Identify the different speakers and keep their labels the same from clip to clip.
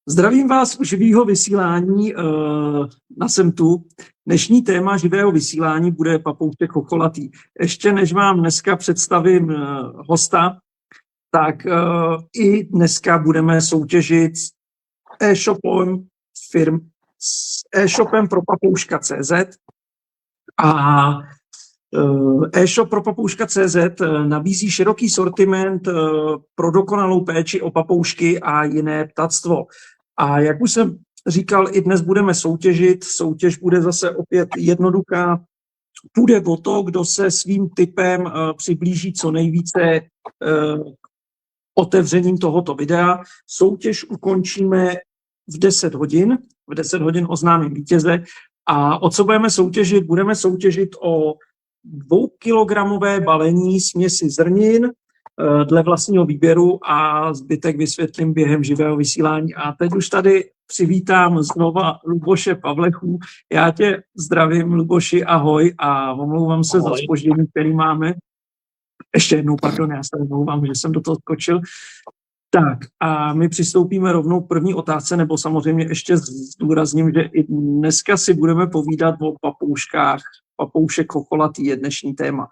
Speaker 1: Zdravím vás u živého vysílání na SEMTu. Dnešní téma živého vysílání bude papoušek chocholatý. Ještě než vám dneska představím hosta, tak i dneska budeme soutěžit s e-shopem pro papouška.cz a e-shop pro papouška.cz nabízí široký sortiment pro dokonalou péči o papoušky a jiné ptactvo. A jak už jsem říkal, i dnes budeme soutěžit. Soutěž bude zase opět jednoduchá. Půjde o to, kdo se svým tipem přiblíží co nejvíce otevřením tohoto videa. Soutěž ukončíme v 10 hodin. V 10 hodin oznámím vítěze. A o co budeme soutěžit? Budeme soutěžit o 2kilogramové balení směsi zrnin dle vlastního výběru a zbytek vysvětlím během živého vysílání. A teď už tady přivítám znova Luboše Pavlechu. Já tě zdravím, Luboši, ahoj, a omlouvám se za zpoždění, který máme. Ještě jednou, pardon, já se omlouvám, že jsem do toho skočil. Tak a my přistoupíme rovnou k první otázce, nebo samozřejmě ještě zdůrazním, že i dneska si budeme povídat o papouškách. Papoušek chocholatý je dnešní téma.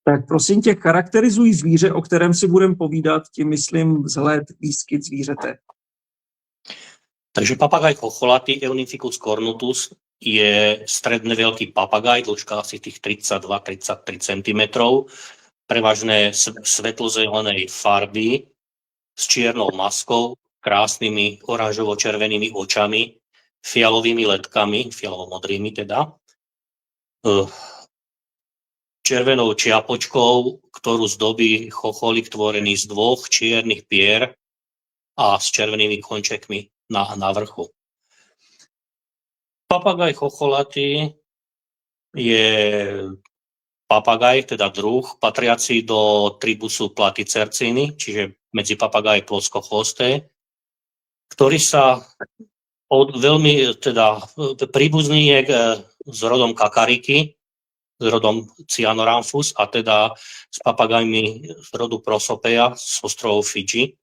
Speaker 1: Tak prosím tě, charakterizuj zvíře, o kterém si budeme povídat, tím myslím vzhled, výskyt zvířete.
Speaker 2: Takže papagaj chocholatý Eunificus cornutus je stredne veľký papagaj, dĺžka asi tých 32-33 cm, prevažne svetlozelenej farby, s čiernou maskou, krásnymi oranžovo-červenými očami, fialovými ledkami, fialovo-modrými teda, červenou čiapočkou, ktorú zdobí chocholik tvorený z dvoch čiernych pier a s červenými končekmi na vrchu. Papagaj chocholatý je papagaj, teda druh, patriaci do tribusu Platycerciny, čiže medzi papagaje ploskochvosté, ktorý sa veľmi príbuzný je s rodom kakariky, s rodom Cyanorhamphus a teda s papagajmi z rodu Prosopea z ostrovov Fidži.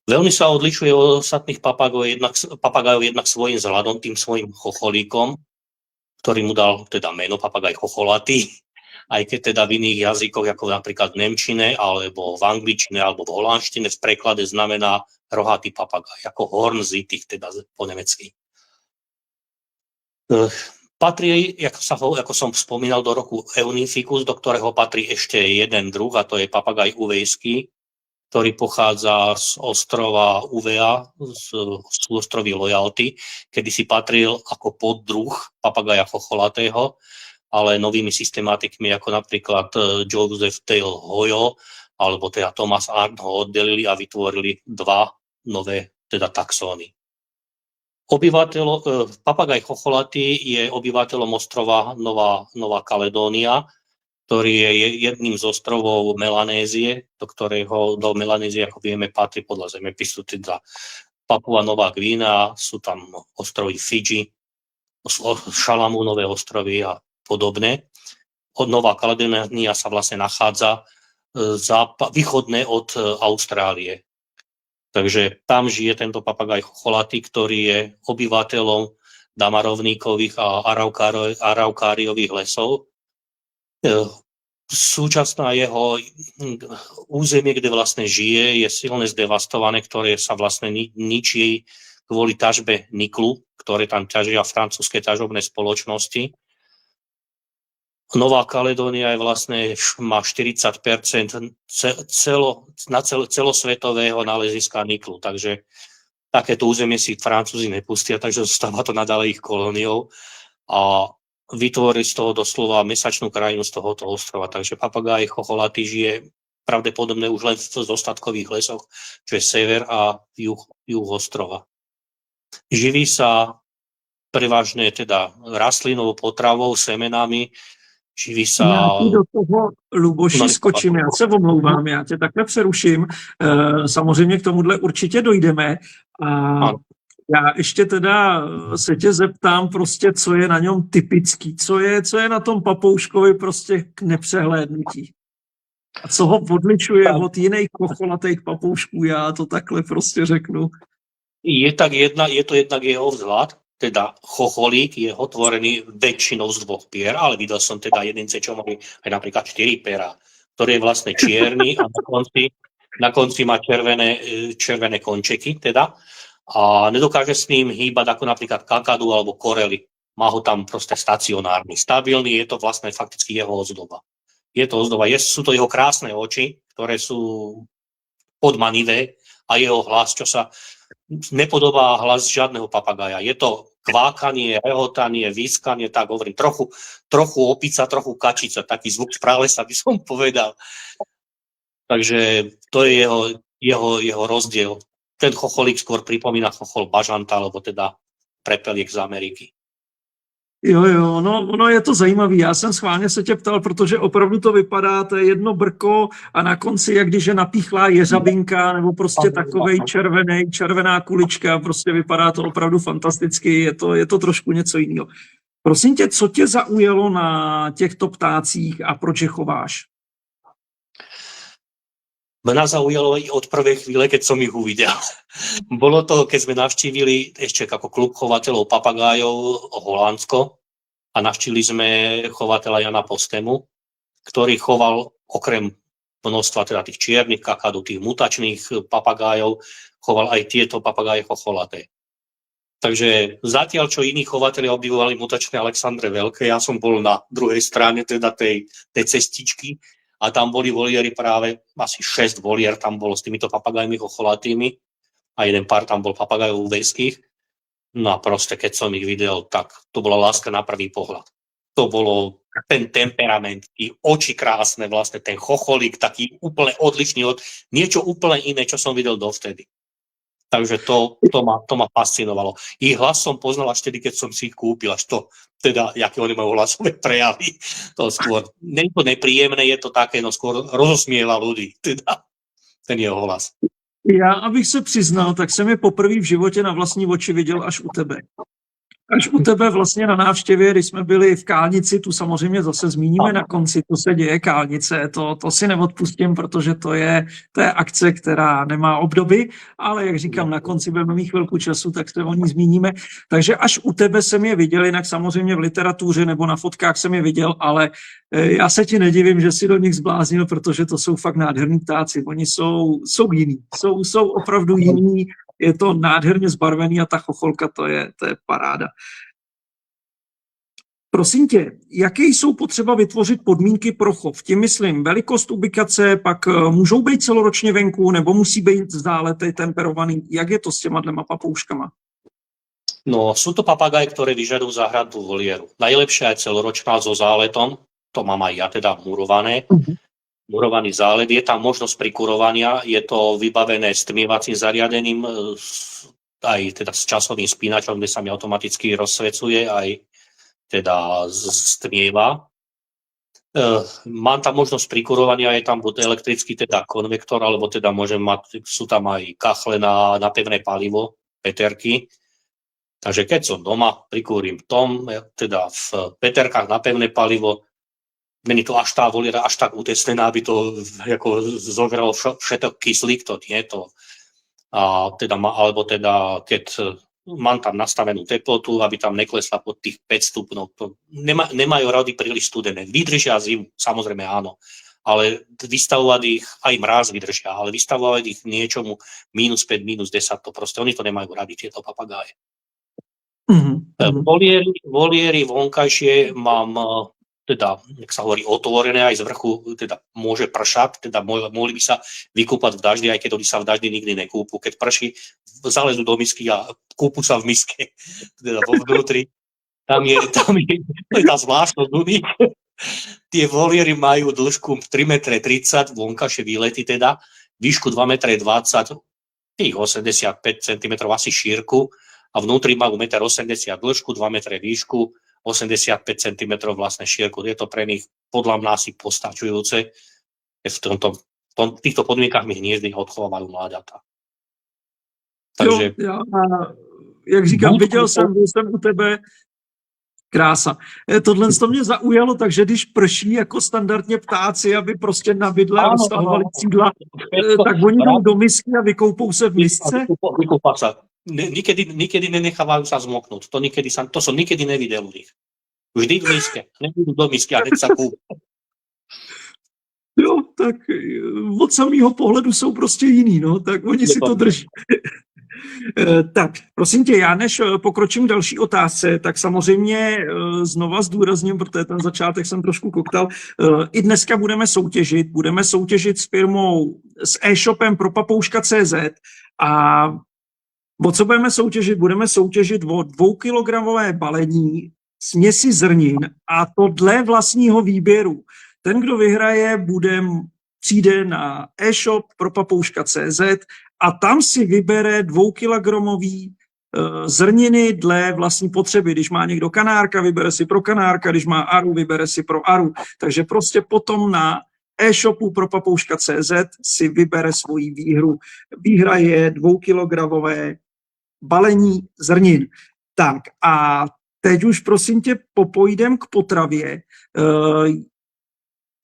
Speaker 2: Veľmi sa odlišuje od ostatných papagajov jednak svojím vzhľadom, tým svojím chocholíkom, ktorý mu dal teda meno papagaj chocholatý, aj keď teda v iných jazykoch, ako napríklad v nemčine, alebo v angličtine, alebo v holandštine v preklade znamená rohatý papagaj, ako hornzittig, teda po nemecky. Patrí, ako som spomínal, do roku Eunificus, do ktorého patrí ešte jeden druh, a to je papagaj uvejský, ktorý pochádza z ostrova Uvea, z ostrovy Loyalty, kedy si patril ako poddruh papagaja chocholatého, ale novými systematikmi, ako napríklad Joseph Taylor Hoyle alebo teda Thomas Arndt ho oddelili a vytvorili dva nové teda taxóny. Papagaj chocholatý je obyvateľom ostrova Nová Kaledónia, ktorý je jedným z ostrovov Melanézie, do Melanézie, ako vieme, patrí podľa zemepisu teda Papua Nová Gvína, sú tam ostrovy Fidži, Šalamúnové ostrovy a podobné. Nová Kaledónia sa vlastne nachádza východne od Austrálie. Takže tam žije tento papagaj chocholatý, ktorý je obyvateľom damarovníkových a araukáriových lesov. Súčasná jeho územie, kde vlastne žije, je silne zdevastované, ktoré sa vlastne ničí kvôli ťažbe niklu, ktoré tam ťažia francúzske ťažobné spoločnosti. Nová Kaledónia má 40% celosvetového náleziska niklu, takže takéto územie si Francúzi nepustia, takže zostáva to naďalej ich kolóniou a vytvorili z toho doslova mesačnú krajinu z tohoto ostrova. Takže papagaj chocholatý žije pravdepodobne už len v zostatkových lesoch, čo je sever a juh ostrova. Živí sa prevažne teda rastlinovou potravou, semenami, živí sa...
Speaker 1: Já do toho, Luboši, skočím, já se omlouvám, já tě takhle přeruším. Samozřejmě k tomuhle určitě dojdeme. A já ještě teda se tě zeptám prostě, co je na něm typický, co je na tom papouškovi prostě k nepřehlédnutí. A co ho odlišuje od jiných chocholatých papoušků, já to takhle prostě řeknu.
Speaker 2: Je to jednak jeho vzhľad, teda chocholík je otvorený väčšinou z 2 pier, ale videl som teda jedince, čo mali aj napríklad 4 pera, ktorý je vlastne čierny a na konci má červené končeky teda a nedokáže s ním hýbať ako napríklad kakadu alebo korely. Má ho tam proste stacionárny, stabilný, je to vlastne fakticky jeho ozdoba. Sú to jeho krásne oči, ktoré sú podmanivé a jeho hlas, čo sa nepodobá hlas žiadneho papagája. Je to kvákanie, rehotanie, výskanie, tak hovorím, trochu opica, trochu kačica, taký zvuk z pralesa by som povedal. Takže to je jeho rozdiel. Ten chocholík skôr pripomína chochol bažanta, alebo teda prepeliek z Ameriky.
Speaker 1: Jo, no je to zajímavý. Já jsem schválně se tě ptal, protože opravdu to vypadá, to je jedno brko a na konci, jak když je napíchlá jeřabinka nebo prostě takovej červená kulička, prostě vypadá to opravdu fantasticky, je to trošku něco jiného. Prosím tě, co tě zaujalo na těchto ptácích a proč je chováš?
Speaker 2: Mňa zaujalo i od prvej chvíle, keď som ich uvidel. Bolo to, keď sme navštívili ešte ako klub chovateľov papagájov Holandsko a navštívili sme chovateľa Jana Postemu, ktorý choval okrem množstva teda tých čiernych kakadu, tých mutačných papagájov, choval aj tieto papagáje chocholaté. Takže zatiaľ, čo iní chovatelia obdivovali mutačné Alexandre Veľké, ja som bol na druhej strane teda tej cestičky, a tam boli voliéry práve, asi 6 volier tam bolo s týmito papagajmi chocholatými a jeden pár tam bol papagajov ubejských. No a proste, keď som ich videl, tak to bola láska na prvý pohľad. To bolo ten temperament, tí oči krásne, vlastne ten chocholík, taký úplne odlišný od niečo úplne iné, čo som videl dovtedy. Takže to ma fascinovalo. Ich hlas som poznal až tedy, keď som si ich kúpil, až to, teda, aké oni majú hlasové prejavy. To skôr, nie je to nepríjemné, je to také, no skôr rozosmieva ľudí, teda, ten jeho hlas.
Speaker 1: Já, abych se přiznal, tak jsem je poprvé v životě na vlastní oči viděl až u tebe. Až u tebe vlastně na návštěvě, když jsme byli v Kálnici, tu samozřejmě zase zmíníme na konci, to se děje Kálnice, to si neodpustím, protože to je akce, která nemá obdoby, ale jak říkám, na konci budeme mít chvilku času, tak se o ní zmíníme. Takže až u tebe jsem je viděl, jinak samozřejmě v literatuře nebo na fotkách jsem je viděl, ale já se ti nedivím, že si do nich zbláznil, protože to jsou fakt nádherní ptáci. Oni jsou jiní, jsou opravdu jiní. Je to nádherně zbarvený a ta chocholka, to je paráda. Prosím tě, jaké jsou potřeba vytvořit podmínky pro chov? Tím myslím velikost ubikace, pak můžou být celoročně venku, nebo musí být záletej temperovaný? Jak je to s těma dvěma papouškama?
Speaker 2: No, sú to papagaje, ktoré vyžadujú záhradnú volieru. Najlepšia je celoročná so záletom, to mám aj ja teda murované. Murovaný zálet, je tam možnosť prikurovania, je to vybavené stmievacím zariadením, aj teda s časovým spínačom, kde sa mi automaticky rozsvecuje, aj teda stmieva. Mám tam možnosť prikurovania, je tam buď elektrický teda konvektor, alebo teda sú tam aj kachle na pevné palivo, peterky. Takže keď som doma, prikúrim teda v peterkách na pevné palivo. Není to až tá voliera až tak utesnená, aby to ako zožralo všetok kyslík, to nie to. Alebo teda, keď mám tam nastavenú teplotu, aby tam neklesla pod tých 5 stupňov. Nemajú rady príliš studené. Vydržia zimu, samozrejme áno. Ale vystavovať ich, aj mráz vydržia, ale vystavovať ich niečomu -5, -10, to proste oni to nemajú rady, tieto papagáje. Voliery vonkajšie mám teda, jak sa hovorí, otvorené aj z vrchu, teda môže pršať, teda mohli by sa vykúpať v daždi, aj keď oni sa v daždi nikdy nekúpu. Keď prší, zalezú do misky a kúpu sa v miske, teda vo vnútri. Tam je tá zvláštnosť u nich. Tie voliery majú dĺžku 3,30 m, vonkajšie výlety teda, výšku 2,20 m, tých 85 cm asi šírku a vnútri majú 1,80 m dĺžku, 2 m výšku, 85 cm vlastne šírku. Je to pre nich podľa mňa asi postačujúce. V týchto podmienkach mi hniezdy odchovávajú mláďata. Takže...
Speaker 1: Jo, jak říkám, byl jsem u tebe. Krása. Tohle to mě zaujalo, takže když prší jako standardně ptáci, aby prostě na bydle roztahovali cídla, tak oni jdou do misky a vykoupou se v misce?
Speaker 2: Vykúpa sa. nikedy nenechávajú sa zmoknúť. To som nikedy nevidel u nich. Vždy v miske. Nebudú do misky a hneď sa kúpia.
Speaker 1: Jo, tak od samého pohledu jsou prostě jiný, no, tak oni si to drží. Tak, prosím tě, já než pokročím k další otázce, tak samozřejmě znova zdůrazním, protože ten začátek jsem trošku koktal, i dneska budeme soutěžit s firmou, s e-shopem pro papouška.cz a o co budeme soutěžit? Budeme soutěžit o 2kilogramové balení směsi zrnin a to dle vlastního výběru. Ten, kdo vyhraje, přijde na e-shop pro papouška.cz a tam si vybere 2kilogramový zrniny dle vlastní potřeby. Když má někdo kanárka, vybere si pro kanárka, když má aru, vybere si pro aru. Takže prostě potom na e-shopu pro papouška.cz si vybere svoji výhru. Výhra je 2kilogramové balení zrnin. Tak a teď už prosím tě popojdem k potravě.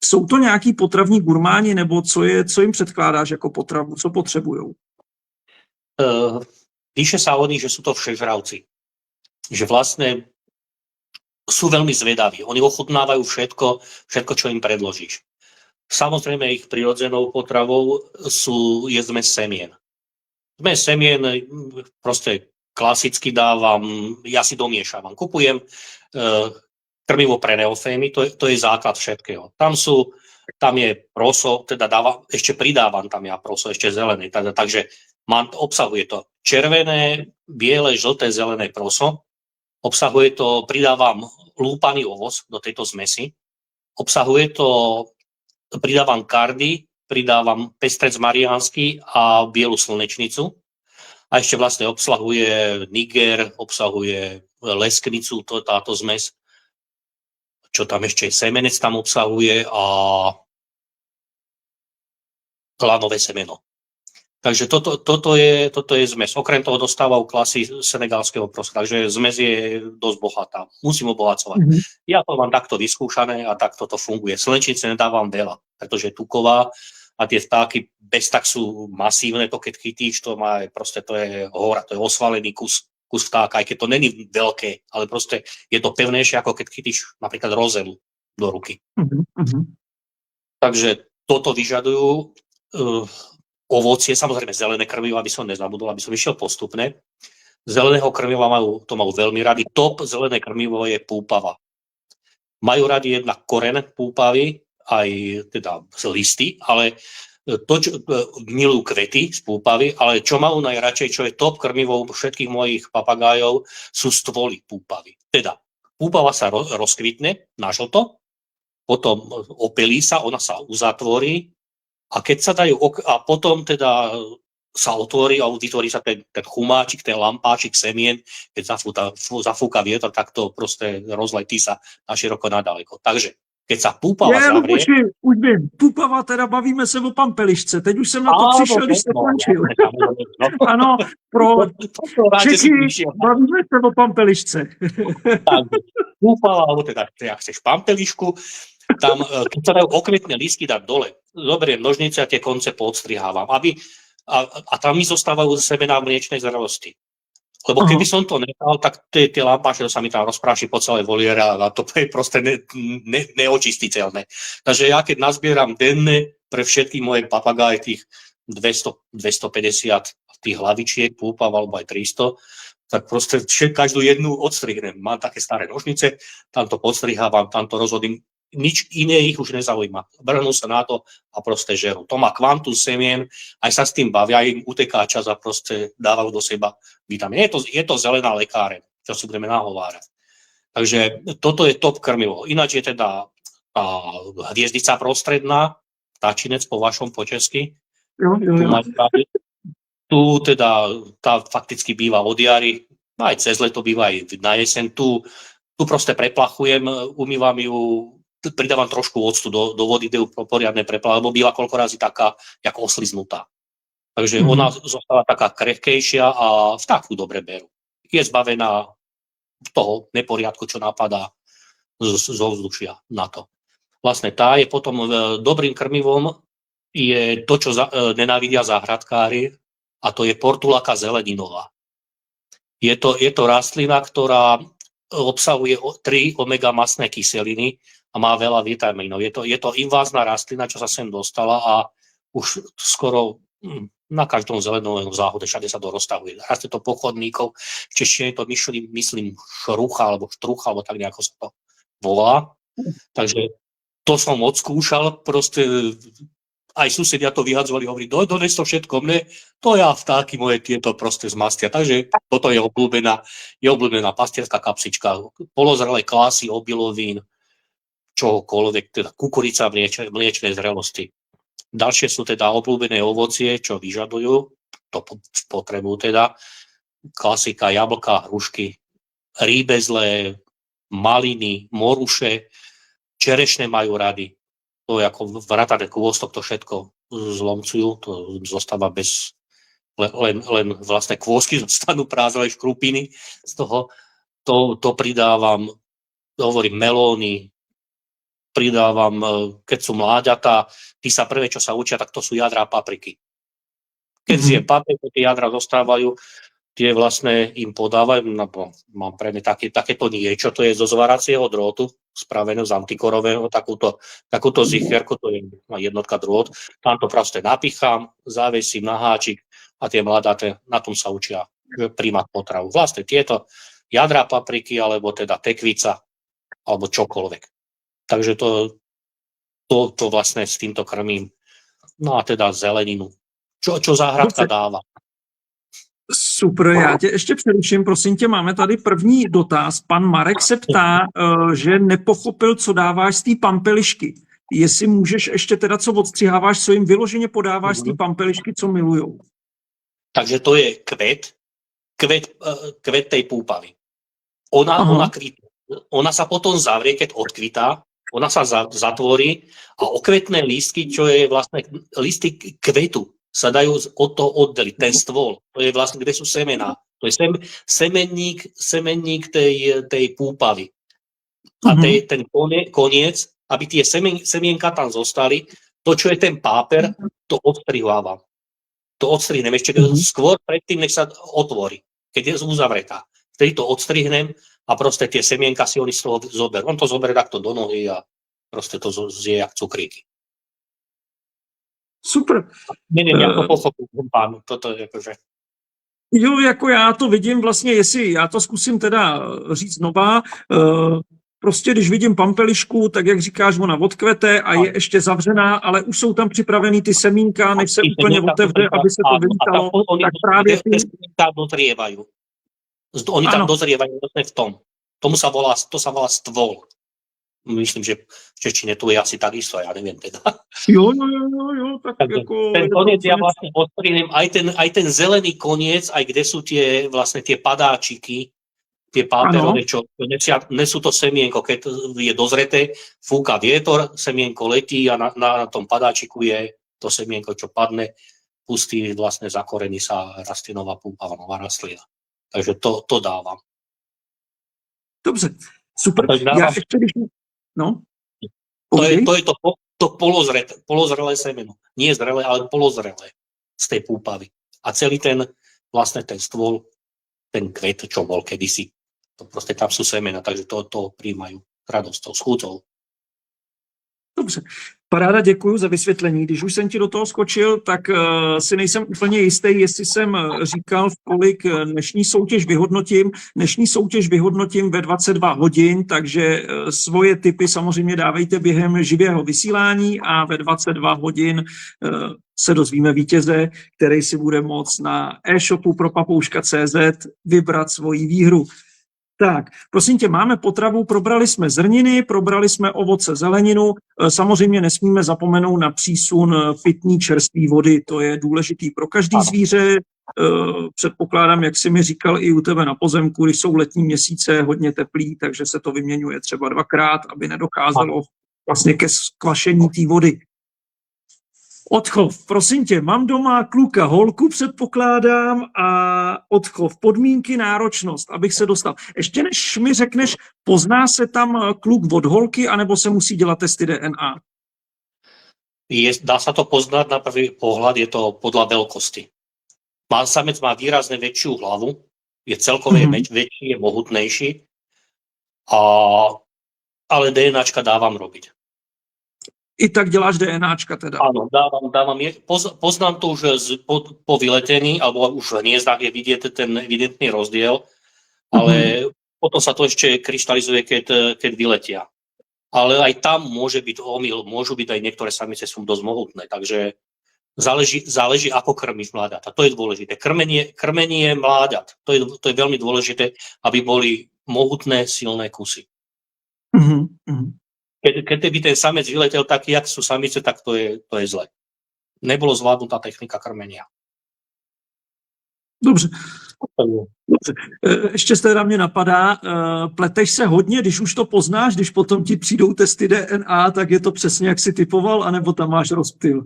Speaker 1: Jsou to nějaký potravní gurmáni, nebo co jim předkládáš jako potravu, co potřebujou?
Speaker 2: Píše sa o nich, že sú to všežravci. Že vlastne sú veľmi zvedaví. Oni ochutnávajú všetko, čo im predložíš. Samozrejme, ich prirodzenou potravou je zmes semien. Zmes semien proste klasicky dávam, ja si domiešavam. Kupujem krmivo pre neofémy, to je základ všetkého. Tam je proso, teda ešte pridávam tam ja proso, ešte zelené, takže obsahuje to červené, biele, žlté, zelené proso, pridávam lúpaný ovoz do tejto zmesi, pridávam kardy, pridávam pestrec mariánsky a bielu slnečnicu a ešte vlastne obsahuje niger, obsahuje lesknicu, táto zmes, čo tam ešte semenec tam obsahuje a lanové semeno. Takže toto je zmes. Okrem toho dostávajú klasy senegalského prosa, takže zmes je dosť bohatá. Musím obohacovať. Ja to mám takto vyskúšané a takto to funguje. Slnečnice nedávam veľa, pretože je tuková a tie vtáky bez tak sú masívne, to keď chytíš, to je hora, to je osvalený kus vtáka, aj keď to není veľké, ale proste je to pevnejšie, ako keď chytíš napríklad rozelu do ruky. Takže toto vyžadujú. Ovocie, samozrejme zelené krmivo, aby som nezabudol, aby som išiel postupne. Zeleného krmiva majú veľmi radi. Top zelené krmivo je púpava. Majú radi jednak koren púpavy, aj teda listy, ale milujú kvety z púpavy, ale čo majú najradšej, čo je top krmivo všetkých mojich papagájov, sú stvoly púpavy. Teda púpava sa rozkvitne na žlto, potom opelí sa, ona sa uzatvorí, a keď sa dajú, a potom teda sa otvorí a vytvorí sa ten chumáčik, ten lampáčik semien, keď zafúka vietor, tak to proste rozletí sa na široko nadaleko. Takže keď sa púpava zavrie...
Speaker 1: Už vím, púpava, teda bavíme se o pampelišce. Teď už jsem na to přišel, když se končil. Ano, pro Čechy bavíme se o pampelišce.
Speaker 2: Takže púpava, alebo teda, ak chceš pampelišku, tam, keď sa dajú okvetné lístky dať dole, zoberiem nožnice a tie konce poodstrihávam, a tam mi zostávajú semená mliečnej zrelosti. Lebo keby som to nechal, tak tie lampáše sa mi tam rozpráši po celé voliere a to je proste neočistiteľné. Takže ja keď nazbieram denne pre všetky moje papagáje tých 200-250 tých hlavičiek, púpav alebo aj 300, tak proste každú jednu odstrihnem. Mám také staré nožnice, tam to podstrihávam, tam to rozhodím. Nič iné ich už nezaujíma. Vrhnú sa na to a proste žerú. To má kvantum semien, aj sa s tým bavia, im uteká čas a proste dávajú do seba vitamíny. Je to zelená lekáreň, čo si budeme nahovárať. Takže toto je top krmivo. Ináč je teda tá hviezdica prostredná, táčinec po vašom po česky. Tu teda tá fakticky býva od jary, aj cez leto býva aj na jeseň. Tu proste preplachujem, umývam ju, pridávam trošku octu do vody, kde ju poriadne preplachám, lebo býva koľko razy taká, ako osliznutá. Takže ona zostáva taká krehkejšia a vtáku dobre berú. Je zbavená toho neporiadku, čo napadá z ovzdušia na to. Vlastne tá je potom dobrým krmivom, je to, čo nenávidia záhradkári, a to je portulaka zeleninová. Je to rastlina, ktorá obsahuje 3 omega-masné kyseliny a má veľa vitamínov. Je to invázna rastlina, čo sa sem dostala a už skoro na každom zelenom záhode, všade sa to roztahuje. Rastie to pochodníkov, v češtine je to myslím šrucha, alebo štrucha, alebo tak nejako sa to volá. Takže to som odskúšal, proste aj susedia to vyhadzovali, hovorí, dones to všetko mne, to ja vtáky moje tieto proste zmastia. Takže toto je obľúbená pastierská kapsička, polozrelé klásy obilovín, čohokoľvek, teda kukurica mliečnej zrelosti. Ďalšie sú teda obľúbené ovocie, čo vyžadujú, to potrebujú teda, klasika, jablka, hrušky, rýbezlé, maliny, moruše, čerešne majú rady. To je ako vratané kôstok, to všetko zlomcujú, to zostáva len vlastne kôsky zostanú prázdne, škrupiny z toho. To pridávam, hovorím, melóny, pridávam, keď sú mláďatá, tí sa prvé, čo sa učia, tak to sú jadrá papriky. Keď zjem papriku, tie jadra zostávajú, tie vlastne im podávajú, mám pre ne takéto niečo, to je zo zvaracieho drôtu, spravené z antikorového, takúto zicherku, to je jednotka drôt, tam to proste napichám, zavesím na háčik a tie mladáte na tom sa učia príjmať potravu. Vlastne tieto jadrá papriky, alebo teda tekvica, alebo čokoľvek. Takže to vlastne s týmto krmím. No a teda zeleninu. Čo záhradka dáva.
Speaker 1: Super, já tě ještě přeruším, prosím tě, máme tady první dotaz. Pan Marek se ptá, že nepochopil, co dáváš z té pampelišky. Jestli můžeš ještě teda, co odstřiháváš, co jim vyloženě podáváš z té pampelišky, co milujou.
Speaker 2: Takže to je kvet tej púpavy. Ona kvitne. Ona sa potom zavrie, keď odkvitá, ona sa zatvorí a okvetné lístky, čo je vlastne listy kvetu, sa dajú od toho oddeliť. Ten stôl, to je vlastne, kde sú semená. To je semenník tej púpavy. A ten koniec, aby tie semienka tam zostali, to, čo je ten páper, to odstrihávam. To odstrihnem ešte skôr predtým, než sa otvorí, keď je uzavretá. Vtedy to odstrihnem a proste tie semienka si oni z toho zoberú. On to zoberie takto do nohy a proste to zje jak cukríky.
Speaker 1: Super.
Speaker 2: Neviem, jak to pochopil pán. Toto je akože...
Speaker 1: Jo, jako já to vidím vlastně, jestli já to zkusím teda říct znova, prostě když vidím pampelišku, tak jak říkáš, ona odkvete a je ještě zavřená, ale už jsou tam připravený ty semínka, než se úplně otevře, aby se to vylítalo, tak právě ty...
Speaker 2: dozrievajú. Oni tam dozrievajú v tom. To sa volá stôl. Myslím, že v češtine tu je asi takisto, ja neviem teda.
Speaker 1: Jo, tak
Speaker 2: jako... Ten koniec ja vlastne odstrihnem, aj ten zelený koniec, aj kde sú tie padáčiky, tie páperové, čo nesú to semienko, keď je dozreté, fúka vietor, semienko letí a na tom padáčiku je to semienko, čo padne, pustí, vlastne zakorení sa rastie nová púpava, nová rastlina. Takže to dávam.
Speaker 1: Dobře, super. Ja ešte... No?
Speaker 2: To je to polozrelé semeno. Nie zrelé, ale polozrelé z tej púpavy. A celý ten stôl, ten kvet, čo bol kedysi, to proste tam sú semena, takže to príjmajú radosťou, s chuťou.
Speaker 1: Dobře. Paráda, děkuji za vysvětlení. Když už jsem ti do toho skočil, tak si nejsem úplně jistý, jestli jsem říkal, v kolik dnešní soutěž vyhodnotím. Dnešní soutěž vyhodnotím ve 22 hodin, takže svoje tipy samozřejmě dávejte během živého vysílání a ve 22 hodin se dozvíme vítěze, který si bude moct na e-shopu pro papouška.cz vybrat svoji výhru. Tak, prosím tě, máme potravu, probrali jsme zrniny, probrali jsme ovoce, zeleninu, samozřejmě nesmíme zapomenout na přísun pitný čerstvé vody, to je důležitý pro každý zvíře, předpokládám, jak jsi mi říkal i u tebe na pozemku, když jsou letní měsíce hodně teplý, takže se to vyměňuje třeba 2krát, aby nedocházelo vlastně ke skvašení té vody. Odchov, prosím tě, mám doma kluka, holku předpokládám a odchov, podmínky, náročnost, abych se dostal. Ještě než mi řekneš, pozná se tam kluk od holky, anebo se musí dělat testy DNA?
Speaker 2: Dá sa to poznať na prvý pohľad, je to podľa veľkosti. Samec má výrazne väčšiu hlavu, Je celkové väčší, je mohutnejší, ale DNAčka dávam robiť.
Speaker 1: I tak děláš DNAčka teda.
Speaker 2: Áno, dávam. Poznám to už po vyletení, alebo už v hniezdách je vidieť ten evidentný rozdiel, ale potom sa to ešte kryštalizuje, keď vyletia. Ale aj tam môže byť omyl, môžu byť aj niektoré samice sú dosť mohutné, takže záleží ako krmíš mláďata. To je dôležité. Krmenie mláďat, to je veľmi dôležité, aby boli mohutné, silné kusy. Keď by ten samec vyletel taký, jak sú samice, tak to je zle. Nebolo zvládnutá technika krmenia.
Speaker 1: Dobře. Ještě teda mě napadá, pleteš se hodně, když už to poznáš, když potom ti přijdou testy DNA, tak je to přesně, jak si typoval, anebo tam máš rozptyl?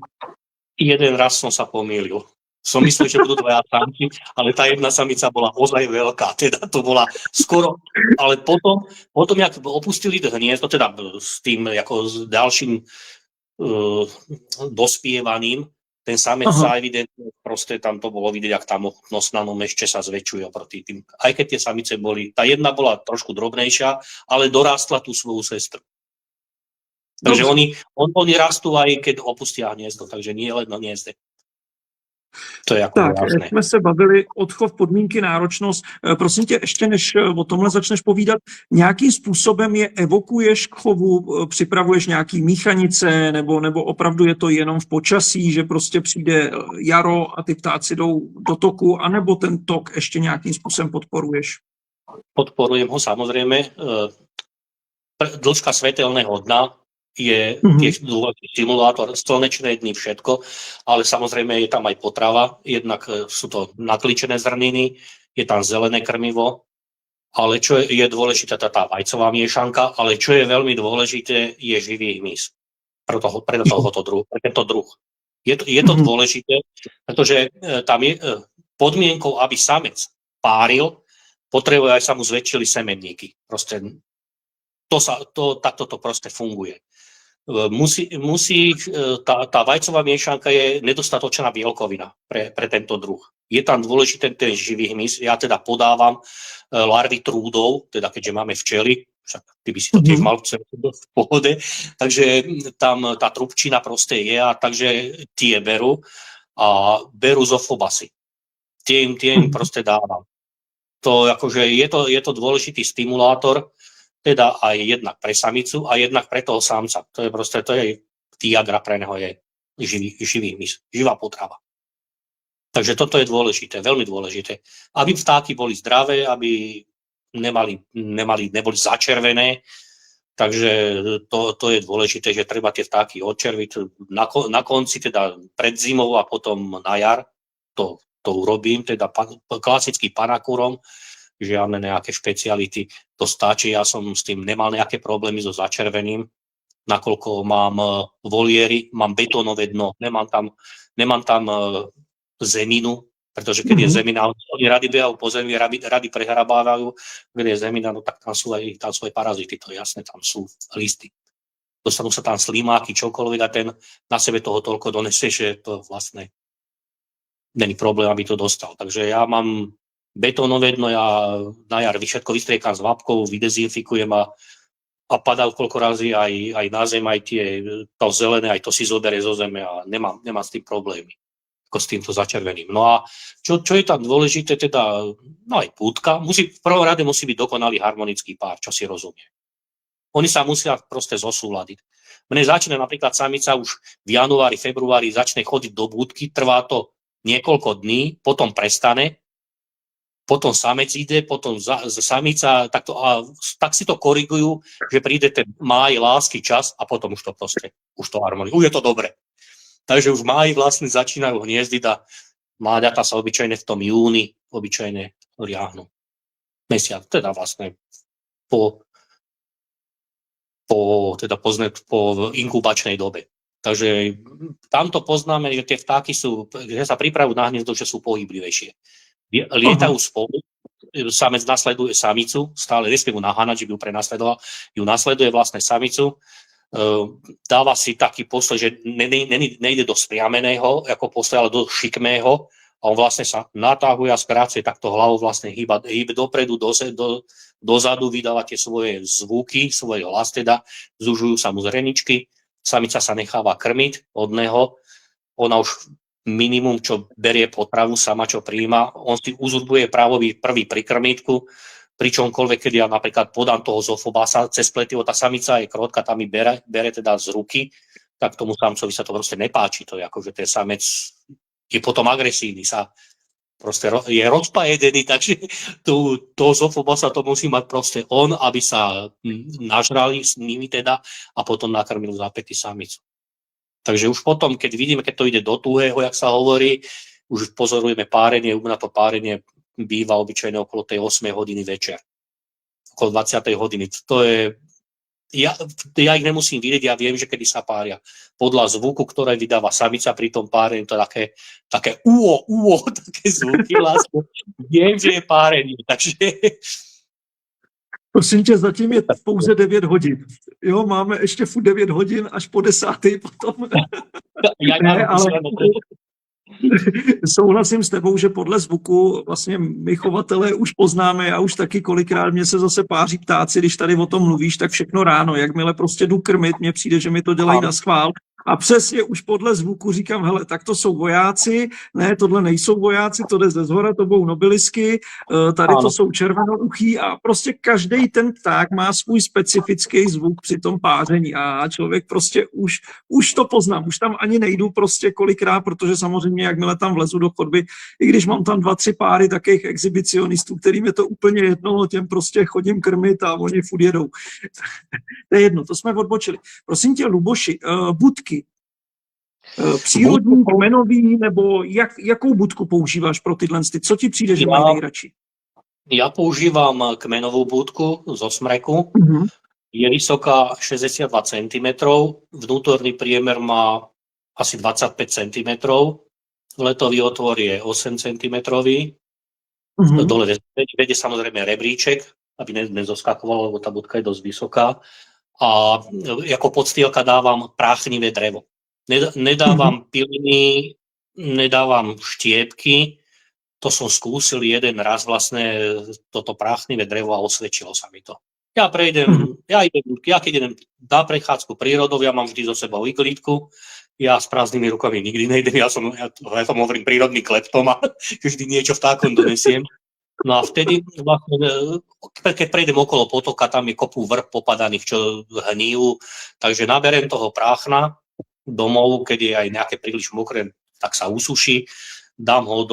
Speaker 2: Jeden raz som sa pomýlil. Som myslel, že budú dvaja samci, ale tá jedna samica bola ozaj veľká, teda to bola skoro, ale potom jak opustili hniezdo, teda s tým, ako s ďalším dospievaním, ten samec sa evidentne, proste tam to bolo vidieť, ak tá mohutnosť na ňom ešte sa zväčšuje oproti tým. Aj keď tie samice boli, tá jedna bola trošku drobnejšia, ale dorástla tú svoju sestru. Takže oni rastú aj keď opustia hniezdo, takže nie len na hniezde. To je jako
Speaker 1: tak,
Speaker 2: vážné.
Speaker 1: jsme se bavili odchov, podmínky, náročnost. Prosím tě, ještě než o tomhle začneš povídat, nějakým způsobem je evokuješ k chovu, připravuješ nějaký míchanice, nebo opravdu je to jenom v počasí, že prostě přijde jaro a ty ptáci jdou do toku, anebo ten tok ještě nějakým způsobem podporuješ?
Speaker 2: Podporujem ho samozrejme. Dĺžka svetelného dna je tiež dôležitý stimulátor, slnečné dny, všetko, ale samozrejme je tam aj potrava, jednak sú to natličené zrniny, je tam zelené krmivo, ale čo je dôležité, tá vajcová miešanka, ale čo je veľmi dôležité, je živý hmyz pre tento druh. Je to dôležité, pretože tam je podmienkou, aby samec páril, potrebuje, aj sa mu zväčšili semenníky. Proste takto to proste funguje. Tá vajcová miešanka je nedostatočná bielkovina pre tento druh. Je tam dôležitý ten živý hmyz. Ja teda podávam larvy trúdov, teda keďže máme včely, však ty by si to tiež mal v pohode, takže tam tá trubčina proste je a takže tie berú zofobasy. Tie im proste dávam. To akože je to dôležitý stimulátor, teda aj jednak pre samicu a jednak pre toho samca. To je Viagra pre neho je živý hmyz, živá potrava. Takže toto je dôležité, veľmi dôležité. Aby vtáky boli zdravé, aby neboli začervené, takže to je dôležité, že treba tie vtáky odčerviť na konci, teda pred zimou a potom na jar. To urobím, teda klasický panakúrom, žiadne nejaké špeciality, to stačí, ja som s tým nemal nejaké problémy so začervením, nakoľko mám voliery, mám betónové dno, nemám tam zeminu, pretože keď je zemina, oni radi behajú po zemi, radi prehrabávajú, keď je zemina, no tak tam sú aj parazity, to je jasné, tam sú listy. Dostanú sa tam slimáky, čokoľvek a ten na sebe toho toľko donesie, že to vlastne není problém, aby to dostal. Takže ja mám betónové dno, ja na jar všetko vystriekam s vápkou, vydezinfikujem a padajú koľko razy aj na zem, aj to zelené, aj to si zoberie zo zeme a nemám s tým problémy, ako s týmto začerveným. No a čo je tam dôležité, teda, no aj pútka, v prvom rade musí byť dokonalý harmonický pár, čo si rozumie. Oni sa musia proste zosúladiť. Mne začne napríklad samica už v januári, februári začne chodiť do búdky, trvá to niekoľko dní, potom prestane, potom samec ide, potom samica, tak si to korigujú, že príde ten máj, lásky čas a potom už to harmonizuje. Už je to dobre. Takže už v máji vlastne začínajú hniezdiť a mláďata sa obyčajne v tom júni obyčajne riahnu. Mesiac, teda vlastne po inkubačnej dobe. Takže tamto poznáme, že tie vtáky že sa pripravujú na hniezdo, že sú pohyblivejšie. Lietajú spolu, samec nasleduje samicu, stále nesmie mu naháňať, že by ju prenasledoval, ju nasleduje vlastne samicu, dáva si taký postoj, že nejde do spriameného ako postoj, ale do šikmého a on vlastne sa natáhuje a skracuje takto hlavou vlastne hýbe dopredu, dozadu, vydáva tie svoje zvuky, svoj hlas teda, zužujú sa mu zreničky, samica sa necháva krmiť od neho, ona už minimum, čo berie potravu, sama čo prijíma, on si uzurpuje právo byť prvý pri krmítku, pričomkoľvek, keď ja napríklad podám toho zofobasa cez pletivo, tá samica je krotka, tam mi bere teda z ruky, tak tomu samcovi sa to proste nepáči, to je ako, že ten samec je potom agresívny, sa proste je rozpajedený, takže toho zofobasa to musí mať proste on, aby sa nažrali s nimi teda a potom nakrmil zápäty samicu. Takže už potom, keď vidíme, keď to ide do tuhého, jak sa hovorí, už pozorujeme párenie, u mňa to párenie býva obyčajne okolo tej 8 hodiny večer. Okolo 20 hodiny. To je, ja ich nemusím vidieť, ja viem, že kedy sa pária. Podľa zvuku, ktoré vydáva samica pri tom párení, to je také také zvuky vlastne. Viem, že je párenie, takže...
Speaker 1: Prosím tě, zatím je pouze 9 hodin. Jo, máme ještě furt 9 hodin až po 10. potom. Ne, ale souhlasím s tebou, že podle zvuku vlastně my chovatelé už poznáme, já už taky kolikrát mě se zase páří ptáci, když tady o tom mluvíš, tak všechno ráno, jakmile prostě jdu krmit, mně přijde, že mi to dělají na schvál. A přesně už podle zvuku říkám, hele, tak to jsou vojáci, ne, tohle nejsou vojáci, to jde ze zhora, to budou nobilisky, tady to jsou červenouchý a prostě každý ten pták má svůj specifický zvuk při tom páření a člověk prostě už to poznám, už tam ani nejdu prostě kolikrát, protože samozřejmě jakmile tam vlezu do chodby, i když mám tam 2-3 páry takových exhibicionistů, kterým je to úplně jedno, těm prostě chodím krmit a oni furt jedou. To je jedno, to jsme odbočili. Prosím tě, Luboši, budky. Přírodní, kmenový, nebo jakou budku používáš pro tyhle? Co ti přijde, že mají nejradši?
Speaker 2: Ja používam kmenovú budku zo smreku. Je vysoká 62 cm, vnútorný priemer má asi 25 cm, letový otvor je 8 cm, dole vedie samozrejme rebríček, aby nezoskakovalo, lebo tá budka je dosť vysoká. A ako podstielka dávam práchnivé drevo. Nedávam piliny, nedávam štiepky, to som skúsil jeden raz vlastne toto práchnivé drevo a osvedčilo sa mi to. Ja keď idem na prechádzku prírodou, ja mám vždy so sebou iglítku, ja s prázdnymi rukami nikdy nejdem, ja som hovorím prírodný kleptoma, vždy niečo vtákom donesiem. No a vtedy, vlastne, keď prejdem okolo potoka, tam je kopu vrb popadaných, čo hníjú, takže naberiem toho práchna domov, keď je aj nejaké príliš mokré, tak sa usuší, dám ho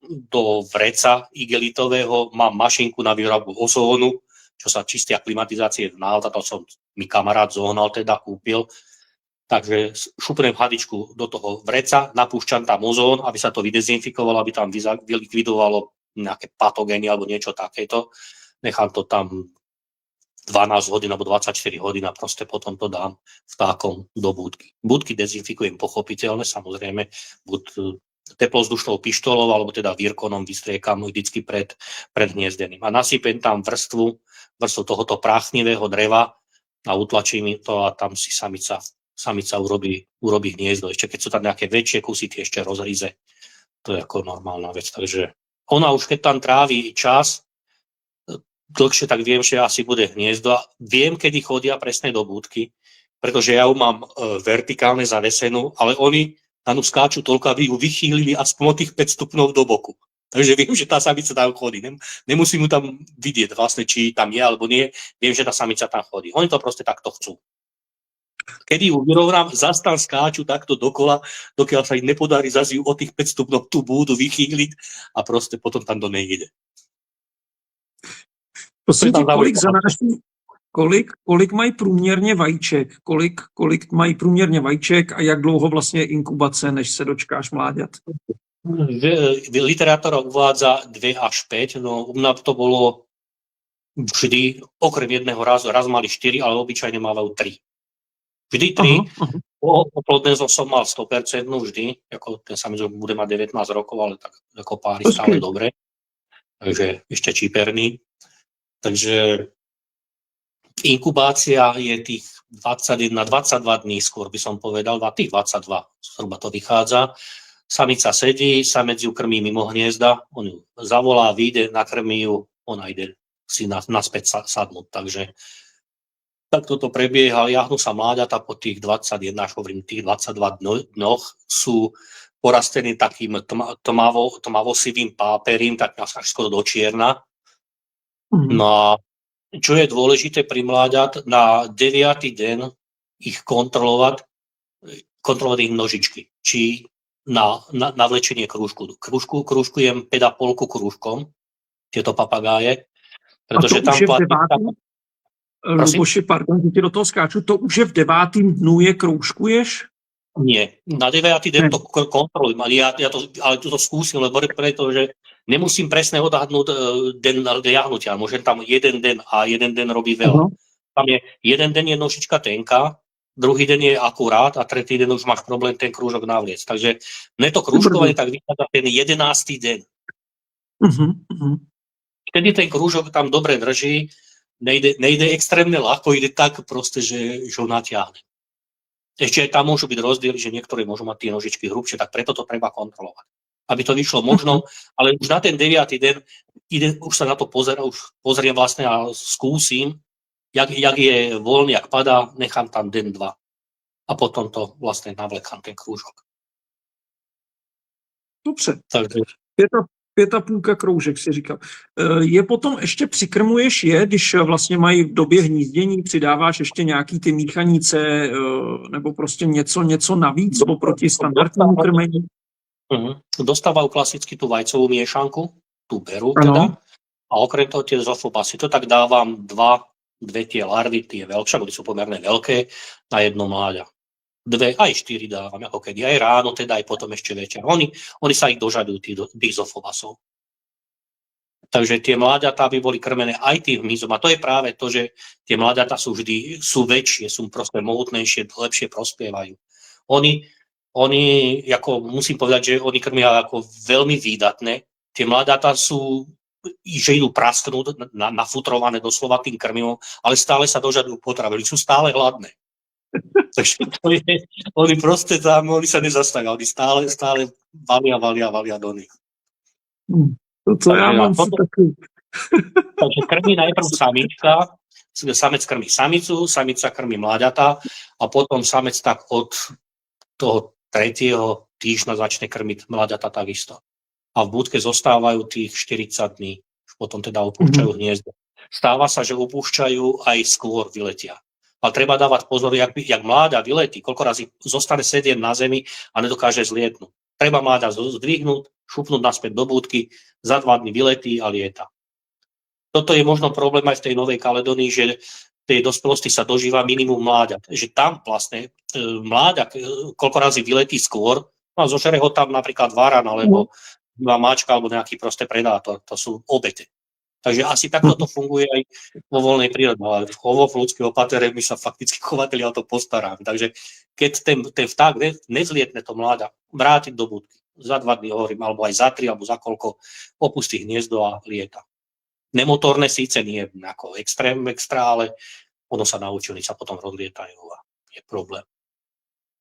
Speaker 2: do vreca igelitového, mám mašinku na výrobu ozónu, čo sa čistia klimatizácie v náhľad, to som mi kamarát zohnal, teda kúpil, takže šupnem hadičku do toho vreca, napúšťam tam ozón, aby sa to vydezinfikovalo, aby tam vylikvidovalo nejaké patogény alebo niečo takéto. Nechám to tam 12 hodín alebo 24 hodín a proste potom to dám vtákom do budky. Budky dezinfikujem pochopiteľne, samozrejme, buď teplozdušnou pištolou alebo teda výrkonom vystriekam vždycky pred hniezdením. A nasypem tam vrstvu tohoto práchnivého dreva a utlačím to a tam si samica urobí hniezdo. Ešte keď sú tam nejaké väčšie kusy, tie ešte rozhryze. To je ako normálna vec, takže ona už keď tam tráví čas dlhšie, tak viem, že asi bude hniezdo. Viem, kedy chodia presne do budky, pretože ja ju mám vertikálne zavesenú, ale oni na ňu skáču toľko, aby ju vychýlili aspoň o tých 5 stupňov do boku. Takže viem, že tá samica tam chodí. Nemusím ju tam vidieť vlastne, či tam je alebo nie. Viem, že tá samica tam chodí. Oni to proste takto chcú. Kedy ju vyrovnám, zas tam skáču takto dokola, dokiaľ sa im nepodarí zase ju o tých 5 stupňov tú búdu vychýliť a proste potom tam do nej ide.
Speaker 1: Prosím tě, kolik mají průměrně vajíček? Kolik mají průměrně vajíček a jak dlouho vlastně je inkubace, než se dočkáš mláďat?
Speaker 2: Literatúra uvádza 2 až 5, no u mňa to bolo vždy, okrem jedného razu, raz mali 4, ale obyčajne mávajú 3. Vždy 3. Oplodné som mal 100% vždy, ako ten samec bude mať 19 rokov, ale tak ako páry stále dobre. Takže ešte číperný. Takže inkubácia je tých 21-22 dní, skôr by som povedal, tých 22 zhruba to vychádza. Samica sedí, samec ju krmí mimo hniezda, on ju zavolá, vyjde, nakrmí ju, ona ide si naspäť sadnúť. Takže tak toto prebieha, jahnú sa mláďata po tých 21, až hovorím, tých 22 dňoch sú porastení takým tmavo-sivým páperím, tak až skoro do čierna. No a čo je dôležité pri mláďat, na 9. deň ich kontrolovať ich nožičky, či na vlečenie krúžku. Krúžkujem 5,5 krúžkom, tieto papagáje, pretože tam platí...
Speaker 1: Luboši, pardon, že ti do toho skáču, to už je v 9. dnu je kroužkuješ?
Speaker 2: Nie, na 9. deň to kontrolujem, ale to skúsim, lebo pretože nemusím presne odhadnúť deň jahnutia, môžem tam jeden deň a jeden deň robí veľa. Tam je jeden deň je nožička tenká, druhý deň je akurát a tretí deň už máš problém ten krúžok navliecť. Takže to krúžkovanie tak vychádza ten 11. deň. Vtedy ten krúžok tam dobre drží, nejde extrémne ľahko, ide tak proste, že ho natiahne. Ešte aj tam môžu byť rozdiely, že niektoré môžu mať tie nožičky hrubšie, tak preto to treba kontrolovať. Aby to vyšlo možno, ale už na ten 9. deň už sa na to pozriem vlastne a skúsim, jak je voľný, jak padá, nechám tam deň, 2. A potom to vlastne navlekám ten krúžok.
Speaker 1: Dobře.
Speaker 2: Takže
Speaker 1: 5,5 kroužek si říkal. Je potom ještě přikrmuješ je, když vlastně mají v době hnízdění, přidáváš ještě nějaký ty míchanice nebo prostě něco navíc oproti standardnímu krmení?
Speaker 2: Dostávajú klasicky tú vajcovú miešanku, tú berú teda, a okrem toho tie zofobasy. To tak dávam dve tie larvy, tie veľké, oni sú pomerne veľké, na jedno mláďa. 2, aj 4 dávam, ako kedy, aj ráno, teda aj potom ešte večer. Oni sa ich dožadujú, tých zofobasov. Takže tie mláďatá by boli krmené aj tým hmyzom. A to je práve to, že tie mláďatá sú väčšie, sú proste mohutnejšie, lepšie prospievajú. Oni, ako musím povedať, že oni krmia ako veľmi výdatné. Tie mláďatá že idú prasknúť, nafutrované doslova tým krmivom, ale stále sa dožadujú potravy. Sú stále hladné. Takže to je, oni proste tam, oni sa nezastavia, oni stále valia do nich.
Speaker 1: To ja mám taký.
Speaker 2: Takže krmí najprv samička, samec krmí samicu, samica krmí mláďatá a potom samec tak od toho 3. týždňa začne krmiť mláďatá takisto. A v budke zostávajú tých 40 dní, potom teda opúšťajú hniezdo. Stáva sa, že opúšťajú aj skôr vyletia. Ale treba dávať pozor, jak mláďa vyletí, koľko razy zostane sedieť na zemi a nedokáže zlietnúť. Treba mláďa zdvihnúť, šupnúť naspäť do búdky, za 2 dny vyletí a lieta. Toto je možno problém aj v tej Novej Kaledónii, že tej dospelosti sa dožíva minimum mláďat. Že tam vlastne mláďa, koľko razy vyletí skôr, a zožere ho tam napríklad varan, alebo mačka, alebo nejaký proste predátor. To sú obete. Takže asi takto to funguje aj vo voľnej prírode, ale v ľudských opatreniach my sa fakticky chovateľi o to postaráme. Takže keď ten vták nezlietne to mláďa, vrátiť do budky. Za 2 dny hovorím, alebo aj za 3, alebo za koľko, opustí hniezdo a lieta. Nemotorné síce nie ako extra, ale ono sa naučí, oni sa potom rozlietajú a je problém.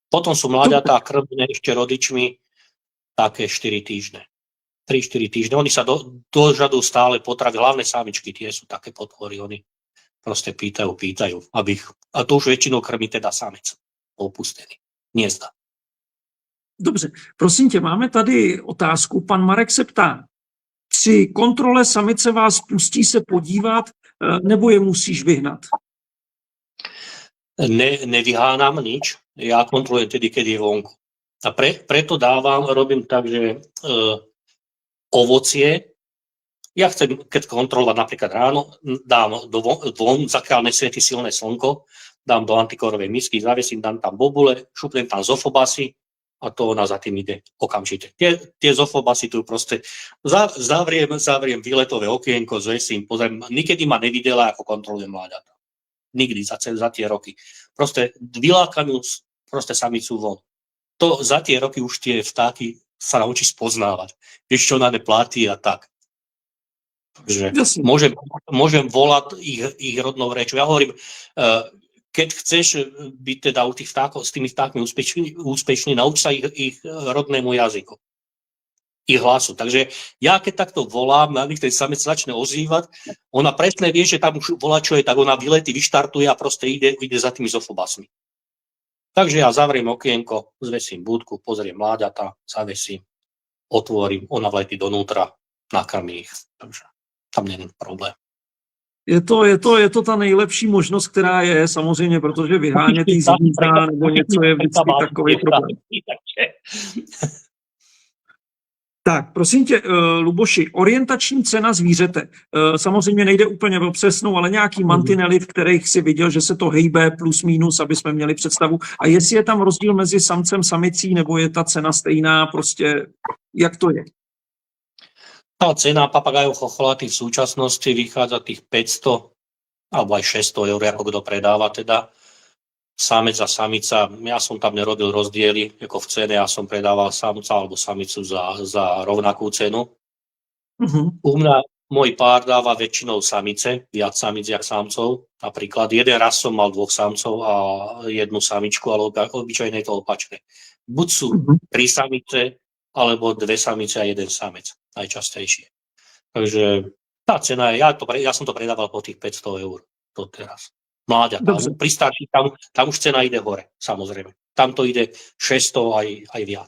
Speaker 2: Potom sú mláďatá krmné ešte rodičmi také 4 týždne. 3-4 týždne. Oni sa dožadujú stále potravy, hlavne samičky, tie sú také potvory, oni proste pýtajú, a to už väčšinou krmí teda samec, opustený, hniezda.
Speaker 1: Dobře, prosím tě, máme tady otázku, pan Marek se ptá, při kontrole samice vás pustí se podívat, nebo je musíš vyhnat?
Speaker 2: Nevyhánam nič, ja kontrolujem tedy, keď je vonku. A preto robím tak, že ovocie, ja chcem, keď kontrolovať napríklad ráno, dám von, zakiaľ nesvieti silné slnko, dám do antikorovej misky, zavesím, dám tam bobule, šupnem tam zofobasy a to ona za tým ide okamžite. Tie zofobasy tu proste zavriem výletové okienko, zvesím, pozriem, nikedy ma nevidela, ako kontrolujem mláďata. Nikdy za tie roky. Proste vylákam ju proste samicu von. To za tie roky už tie vtáky sa naučí spoznávať. Vieš, čo na ne platí a tak. Takže môžem volať ich rodnou rečou. Ja hovorím, keď chceš byť teda u tých vtákov, s tými vtákmi úspešný, nauč sa ich rodnému jazyku. ich hlasu. Takže ja keď takto volám, na nich ten samec začne ozývať, ona presne vie, že tam už volá, čo je, tak ona vyletí, vyštartuje a proste ide za tými zofobasmi. Takže ja zavriem okienko, zvesím budku, pozriem mláďata, zavesím, otvorím, ona vletí donútra, nakrmí ich. Takže tam není problém.
Speaker 1: Je to ta nejlepší možnost, která je samozřejmě, protože vyhánět jí zvířata nebo něco je vždycky takový problém. Tak, prosím tě, Luboši, orientační cena zvířete. Samozřejmě nejde úplně o přesnou, ale nějaký mantinely, v kterých si viděl, že se to hejbe plus minus, aby jsme měli představu. A jestli je tam rozdíl mezi samcem samicí, nebo je ta cena stejná, prostě jak to je?
Speaker 2: Tá cena papagajov chocholatých v súčasnosti vychádza tých 500 alebo aj 600 eur, ako kto predáva teda. Samec a samica, ja som tam nerobil rozdiely, ako v cene, ja som predával samca alebo samicu za rovnakú cenu. U mňa môj pár dáva väčšinou samice, viac samic jak samcov. Napríklad jeden raz som mal 2 samcov a 1 samičku, ale obyčajne je to opačné. Buď sú 3 samice, alebo 2 samice a 1 samec, najčastejšie. Takže tá cena, ja som to predával po tých 500 eur doteraz. Mláďa, pri starších, tam už cena ide hore, samozrejme. Tam to ide 600 aj viac.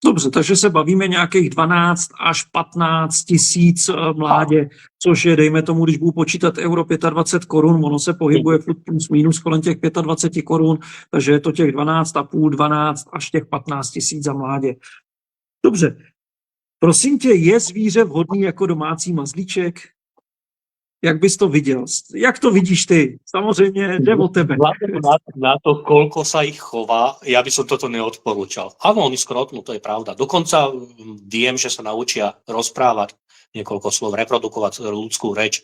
Speaker 1: Dobře, takže se bavíme nějakých 12 až 15 tisíc mládě, což je, dejme tomu, když budu počítat euro 25 korun, ono se pohybuje plus minus kolem těch 25 korun, takže je to těch 12,5, 12 až těch 15 tisíc za mládě. Dobře, prosím tě, je zvíře vhodný jako domácí mazlíček? Jak bys to viděl? Jak to vidíš ty? Samozřejmě jde o tebe.
Speaker 2: Na to, koľko sa ich chová, ja by som toto neodporúčal. Áno, oni skrotnú, to je pravda. Dokonca viem, že sa naučia rozprávať niekoľko slov, reprodukovať ľudskú reč.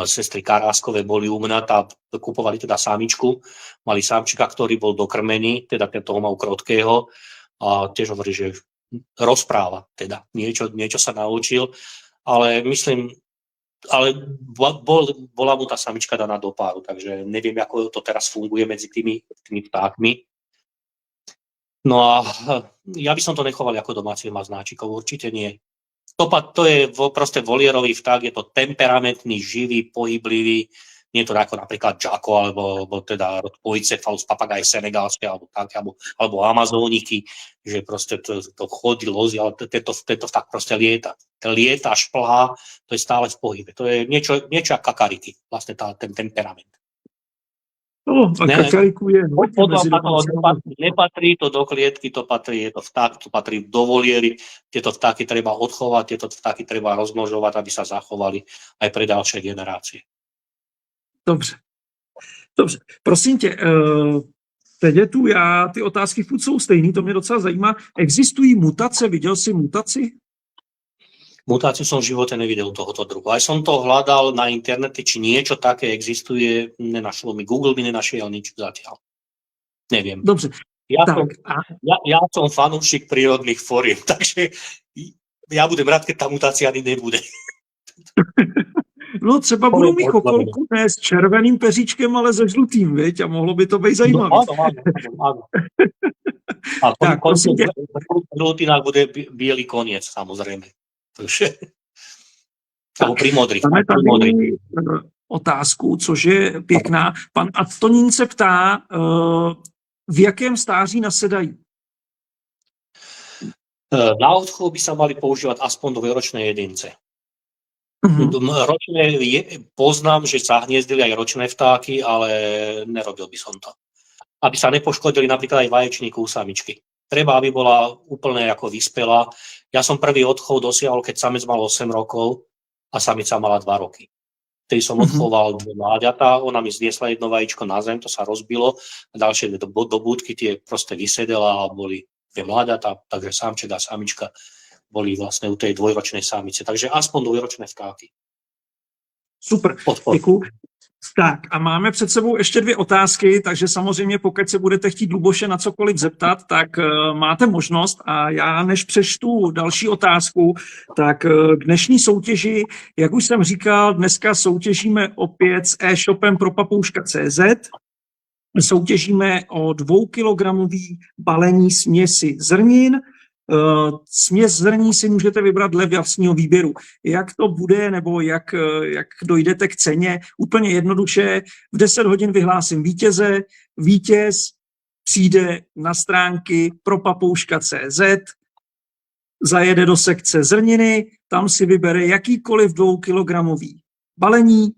Speaker 2: Sestry Karáskové boli u mňa, kupovali teda samičku, mali samčika, ktorý bol dokrmený, teda toho mal krotkého, a tiež hovorí, že rozpráva, teda niečo sa naučil, ale myslím, bola mu tá samička daná do páru, takže neviem, ako to teraz funguje medzi tými vtákmi. No a ja by som to nechoval ako domácich maznáčikov, určite nie. To je proste volierový vták, je to temperamentný, živý, pohyblivý, nie je to ako napríklad Jaco, alebo teda Poicephalus papagaj senegalské, alebo Amazóniky, že proste to chodí, lozí, ale tento vták proste lieta. Lieta, šplhá, to je stále v pohybe. To je niečo ako kakariky, vlastne ten temperament.
Speaker 1: No, a kakariku je...
Speaker 2: Nepatrí to do klietky, to patrí do voliery. Tieto vtáky treba odchovať, tieto vtáky treba rozmnožovať, aby sa zachovali aj pre ďalšie generácie.
Speaker 1: Dobře. Prosím tě, teď je tu ty otázky furt jsou stejný, to mě docela zajímá. Existují mutace? Viděl jsi mutaci?
Speaker 2: Mutáciu som v živote nevidel tohoto druhu. Aj som to hľadal na internete, či niečo také existuje, nenašlo mi. Google mi nenašiel nič zatiaľ. Neviem.
Speaker 1: Dobře.
Speaker 2: Ja som fanúšik prírodných foriem, takže ja budem rád, keď tá mutácia ani nebude.
Speaker 1: No třeba budou mít chokolku ne s červeným peříčkem, ale se žlutým, viď? A mohlo by to být zajímavé.
Speaker 2: No, áno. A v žlutinách bude bielý koniec, samozrejme. Alebo pri modrých.
Speaker 1: Máme tady otázku, což je pěkná. Pan Antonín se ptá, v jakém stáří nasedají?
Speaker 2: Na odchov by sa mali používať aspoň dvojročné jedince. Ročné poznám, že sa hniezdili aj ročné vtáky, ale nerobil by som to. Aby sa nepoškodili napríklad aj vaječníku u samičky. Treba, aby bola úplne ako vyspelá. Ja som prvý odchov dosiahol, keď samec mal 8 rokov a samica mala 2 roky. Vtedy som odchoval 2 mláďatá, ona mi zniesla 1 vajíčko na zem, to sa rozbilo, a ďalšie do budky tie proste vysedela a boli 2 mláďatá, takže samček a samička boli vlastne u tej dvojročnej samice. Takže aspoň dvojročné vtáky.
Speaker 1: Super, děkuji. Tak a máme před sebou ještě 2 otázky, takže samozřejmě pokud se budete chtít Luboše na cokoliv zeptat, tak máte možnost. A já než přečtu další otázku, tak k dnešní soutěži, jak už jsem říkal, dneska soutěžíme opět s e-shopem propapouška.cz. Soutěžíme o 2kilogramový balení směsi zrnin. Směs zrní si můžete vybrat dle vlastního výběru. Jak to bude, nebo jak dojdete k ceně? Úplně jednoduše, v 10 hodin vyhlásím vítěze, vítěz přijde na stránky propapouška.cz, zajede do sekce zrniny, tam si vybere jakýkoliv 2kilogramový balení,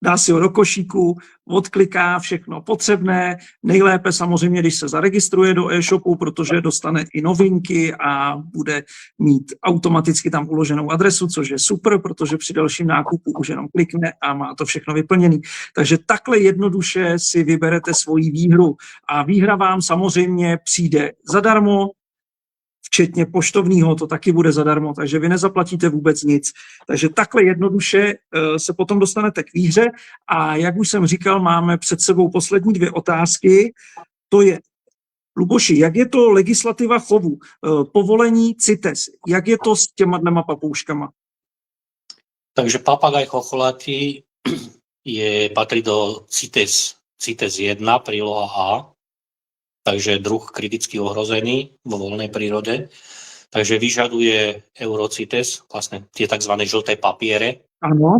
Speaker 1: dá si ho do košíku, odkliká všechno potřebné, nejlépe samozřejmě, když se zaregistruje do e-shopu, protože dostane i novinky a bude mít automaticky tam uloženou adresu, což je super, protože při dalším nákupu už jenom klikne a má to všechno vyplněné. Takže takhle jednoduše si vyberete svoji výhru a výhra vám samozřejmě přijde zadarmo, včetně poštovního, to taky bude zadarmo, takže vy nezaplatíte vůbec nic. Takže takhle jednoduše se potom dostanete k výhře a jak už jsem říkal, máme před sebou poslední 2 otázky. To je, Luboši, jak je to legislativa chovu, povolení CITES, jak je to s těma 2 papouškama?
Speaker 2: Takže papagaj chocholatý patrí do CITES 1, príloha A, takže druh kriticky ohrozený vo voľnej prírode. Takže vyžaduje Eurocites, vlastne tie tzv. Žlté papiere.
Speaker 1: Áno.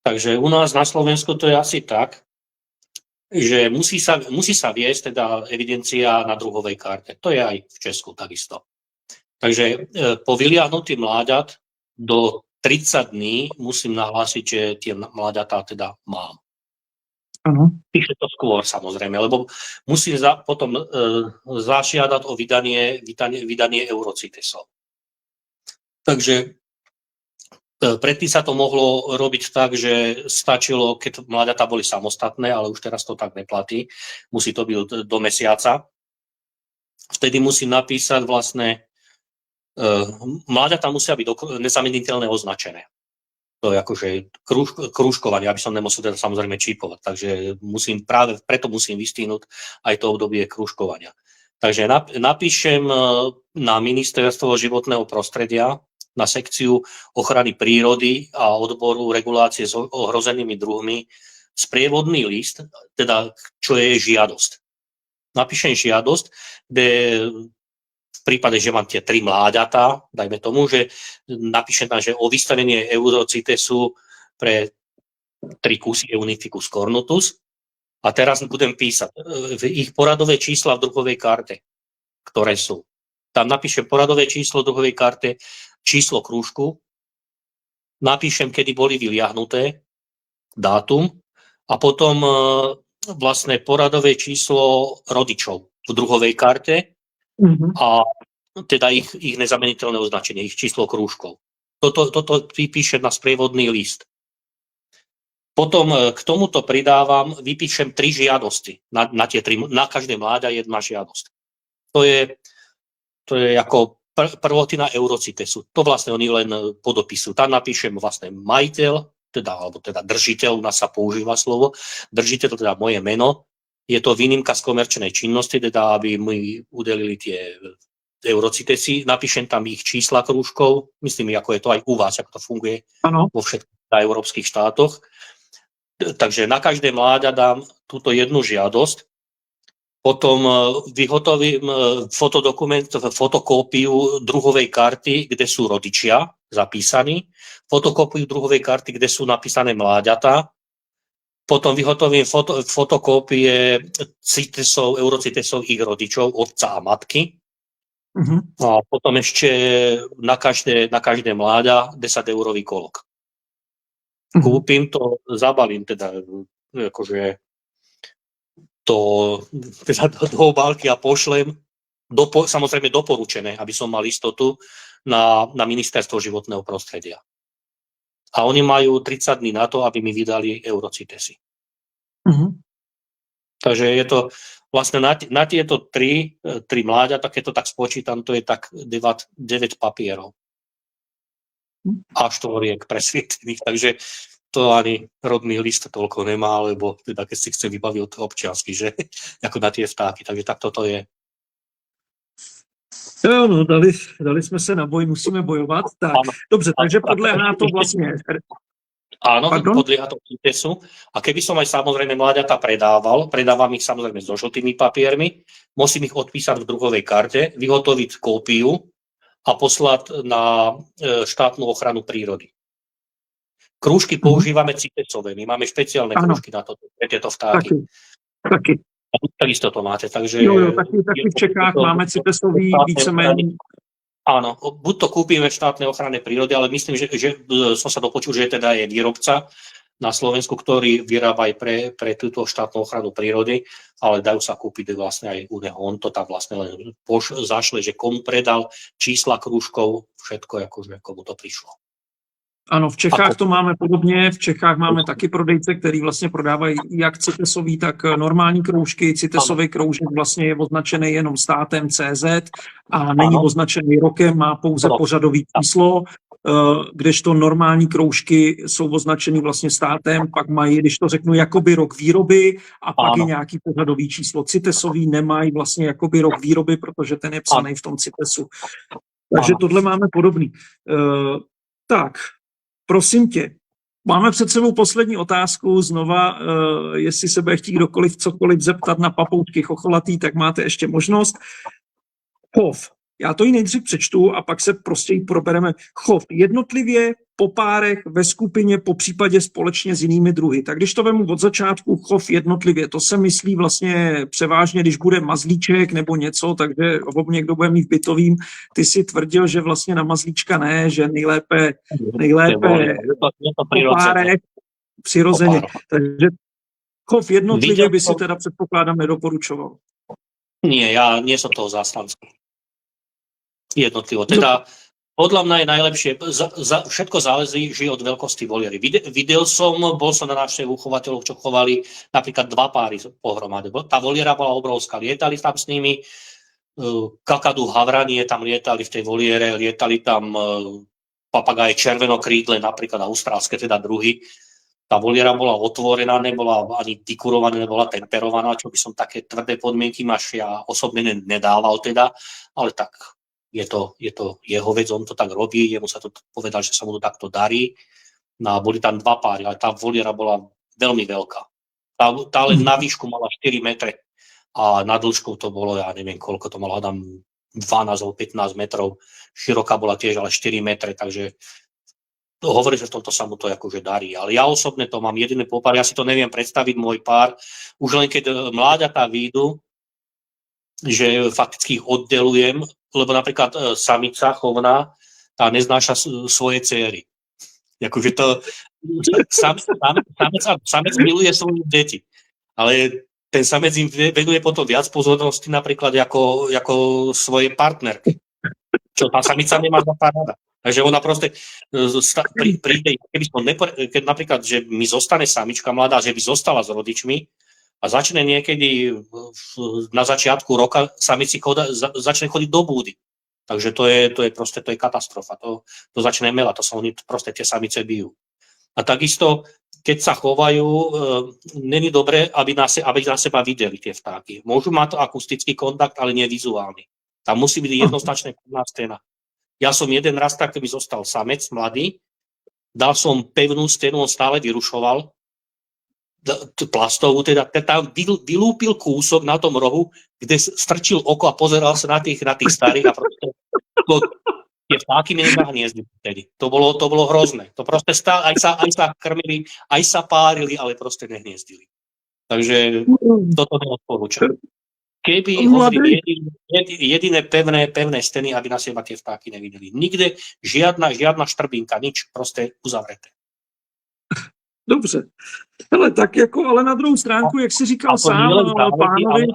Speaker 2: Takže u nás na Slovensku to je asi tak, že musí sa viesť teda evidencia na druhovej karte. To je aj v Česku takisto. Takže po vyliahnutí mláďat do 30 dní musím nahlásiť, že tie mláďatá teda mám.
Speaker 1: Ano.
Speaker 2: Píše to skôr, samozrejme, lebo musím potom zažiadať o vydanie Eurocitesov. Takže predtým sa to mohlo robiť tak, že stačilo, keď mláďatá boli samostatné, ale už teraz to tak neplatí. Musí to byť do mesiaca. Vtedy musím napísať vlastne, mláďatá musia byť nezameniteľne označené. To je akože krúžkovanie, aby som nemusel teda samozrejme čipovať. Takže práve preto musím vystihnúť aj to obdobie krúžkovania. Takže napíšem na Ministerstvo životného prostredia, na sekciu ochrany prírody a odboru regulácie s ohrozenými druhmi sprievodný list, teda čo je žiadosť. Napíšem žiadosť, kde v prípade, že mám tie 3 mláďatá, dajme tomu, že napíšem tam, že o vystavenie Eurocitesu pre 3 kusy Eunificus cornutus a teraz budem písať ich poradové čísla v druhovej karte, ktoré sú. Tam napíšem poradové číslo v druhovej karte, číslo krúžku, napíšem, kedy boli vyliahnuté, dátum a potom vlastne poradové číslo rodičov v druhovej karte, a teda ich nezameniteľné označenie, ich číslo krúžkov. Toto vypíšem na sprievodný list. Potom k tomuto pridávam, vypíšem 3 žiadosti. Na každé mláďa 1 žiadosť. To je ako prvotina Eurocitesu. To vlastne oni len podopisujú. Tam napíšem vlastne majiteľ, alebo držiteľ, u nás sa používa slovo, držiteľ, teda moje meno. Je to výnimka z komerčnej činnosti, teda aby mi udelili tie Eurocitesy. Napíšem tam ich čísla krúžkov, myslím, ako je to aj u vás, ako to funguje vo všetkých európskych štátoch. Takže na každé mláďa dám túto jednu žiadosť. Potom vyhotovím fotokópiu druhovej karty, kde sú rodičia zapísaní, fotokópiu druhovej karty, kde sú napísané mláďatá. Potom vyhotovím fotokópie Eurocitesov ich rodičov, otca a matky. A potom ešte na každé mláďa 10-eurový kolok. Kúpim to, zabalím teda akože do obálky a pošlem, samozrejme doporučené, aby som mal istotu na Ministerstvo životného prostredia. A oni majú 30 dní na to, aby mi vydali Eurocitesy. Takže je to vlastne na tieto 3 mláďa, keď to tak spočítam, to je tak 9 papierov. A štvoriek presvietených, takže to ani rodný list toľko nemá, lebo teda keď si chce vybaviť občiansky, že ako na tie vtáky, takže takto to je.
Speaker 1: Jo, no, dali jsme se na boj, musíme bojovat. Tak, dobře, takže podléhá to vlastně
Speaker 2: Áno,
Speaker 1: Pardon?
Speaker 2: podlieha to CITESu. A keby som aj samozrejme mláďata predávam ich samozrejme so žltými papiermi, musím ich odpísať v druhovej karte, vyhotoviť kópiu a poslať na štátnu ochranu prírody. Krúžky používame CITESové, my máme špeciálne krúžky na to, pre tieto vtáky.
Speaker 1: Taky.
Speaker 2: Takisto to máte, takže...
Speaker 1: Jo, taky v Čechách máme CITESový víceméně.
Speaker 2: Áno, buď to kúpime v štátnej ochrane prírody, ale myslím, že som sa dopočul, že teda je výrobca na Slovensku, ktorý vyrába aj pre túto štátnu ochranu prírody, ale dajú sa kúpiť vlastne aj u neho. On to tam vlastne len zašle, že komu predal, čísla krúžkov, všetko akože komu to prišlo.
Speaker 1: Ano, v Čechách to máme podobně, v Čechách máme taky prodejce, který vlastně prodávají jak CITESový, tak normální kroužky. CITESový kroužek vlastně je označený jenom státem CZ a není označený rokem, má pouze pořadový číslo, kdežto normální kroužky jsou označeny vlastně státem, pak mají, když to řeknu, jakoby rok výroby a pak je nějaký pořadový číslo. CITESový nemají vlastně jakoby rok výroby, protože ten je psaný v tom CITESu. Takže tohle máme podobný. Tak, prosím tě, máme před sebou poslední otázku. Znova, jestli se bude chtít kdokoliv cokoliv zeptat na papoušky chocholatý, tak máte ještě možnost. Chov. Já to ji nejdřív přečtu a pak se prostě probereme. Chov jednotlivě, po párech, ve skupině, po případě společně s jinými druhy. Tak když to vemu od začátku, chov jednotlivě, to se myslí vlastně převážně, když bude mazlíček nebo něco, takže někdo bude mít v bytovým. Ty si tvrdil, že vlastně na mazlíčka ne, že nejlépe po párech, přirozeně. Takže chov jednotlivě by si teda předpokládám nedoporučoval.
Speaker 2: Nie, ja nie som toho zástanca. Jednotlivo. Teda podľa mňa je najlepšie, všetko záleží od veľkosti voliery. Bol som na návštevu chovateľov, čo chovali napríklad 2 páry pohromade. Tá voliera bola obrovská, lietali tam s nimi, kakadu havranie tam lietali v tej voliere, lietali tam papagáje červenokrídle, napríklad austrálske, teda druhy. Tá voliera bola otvorená, nebola ani dekurovaná, nebola temperovaná, čo by som také tvrdé podmienky ja osobne nedával teda, ale tak je to jeho vec, on to tak robí, jemu sa to povedal, že sa mu to takto darí. No a boli tam 2 páry, ale tá voliera bola veľmi veľká. Tá len na výšku mala 4 metre a na dĺžku to bolo, ja neviem koľko to malo, tam 12 alebo 15 metrov. Široká bola tiež ale 4 metre, takže hovorí, že v tomto sa mu to akože darí. Ale ja osobne to mám jediný popár, ja si to neviem predstaviť, môj pár, už len keď mláďatá výjdu, že fakticky ich oddelujem, lebo napríklad samica chovná, tá neznáša svoje céry. Akože to samec miluje svoje deti, ale ten samec im venuje potom viac pozornosti napríklad ako svoje partnerky, čo tá samica nemá za rada. Takže ona proste príde, keď napríklad, že mi zostane samička mladá, že by zostala s rodičmi, a začne niekedy na začiatku roka samici začne chodiť do búdy. Takže to je katastrofa. To začne melať, to sa oni proste tie samice bijú. A takisto, keď sa chovajú, není dobré, aby na seba videli tie vtáky. Môžu mať akustický kontakt, ale nie vizuálny. Tam musí byť jednoznačne pevná stena. Ja som jeden raz tak, mi zostal samec mladý, dal som pevnú stenu, on stále vyrušoval, plastovú, teda tam vylúpil kúsok na tom rohu, kde strčil oko a pozeral sa na tých starých a proste tie vtáky mi nenahniezdili vtedy. To bolo hrozné. To proste aj sa krmili, aj sa párili, ale proste nehniezdili. Takže toto neodporúčam. Keby hovorili jediné pevné steny, aby na seba tie vtáky nevideli. Nikde žiadna štrbinka, nič, proste uzavreté.
Speaker 1: Dobře. Hele, tak jako, ale na druhou stránku, jak jsi říkal sám, pánovi...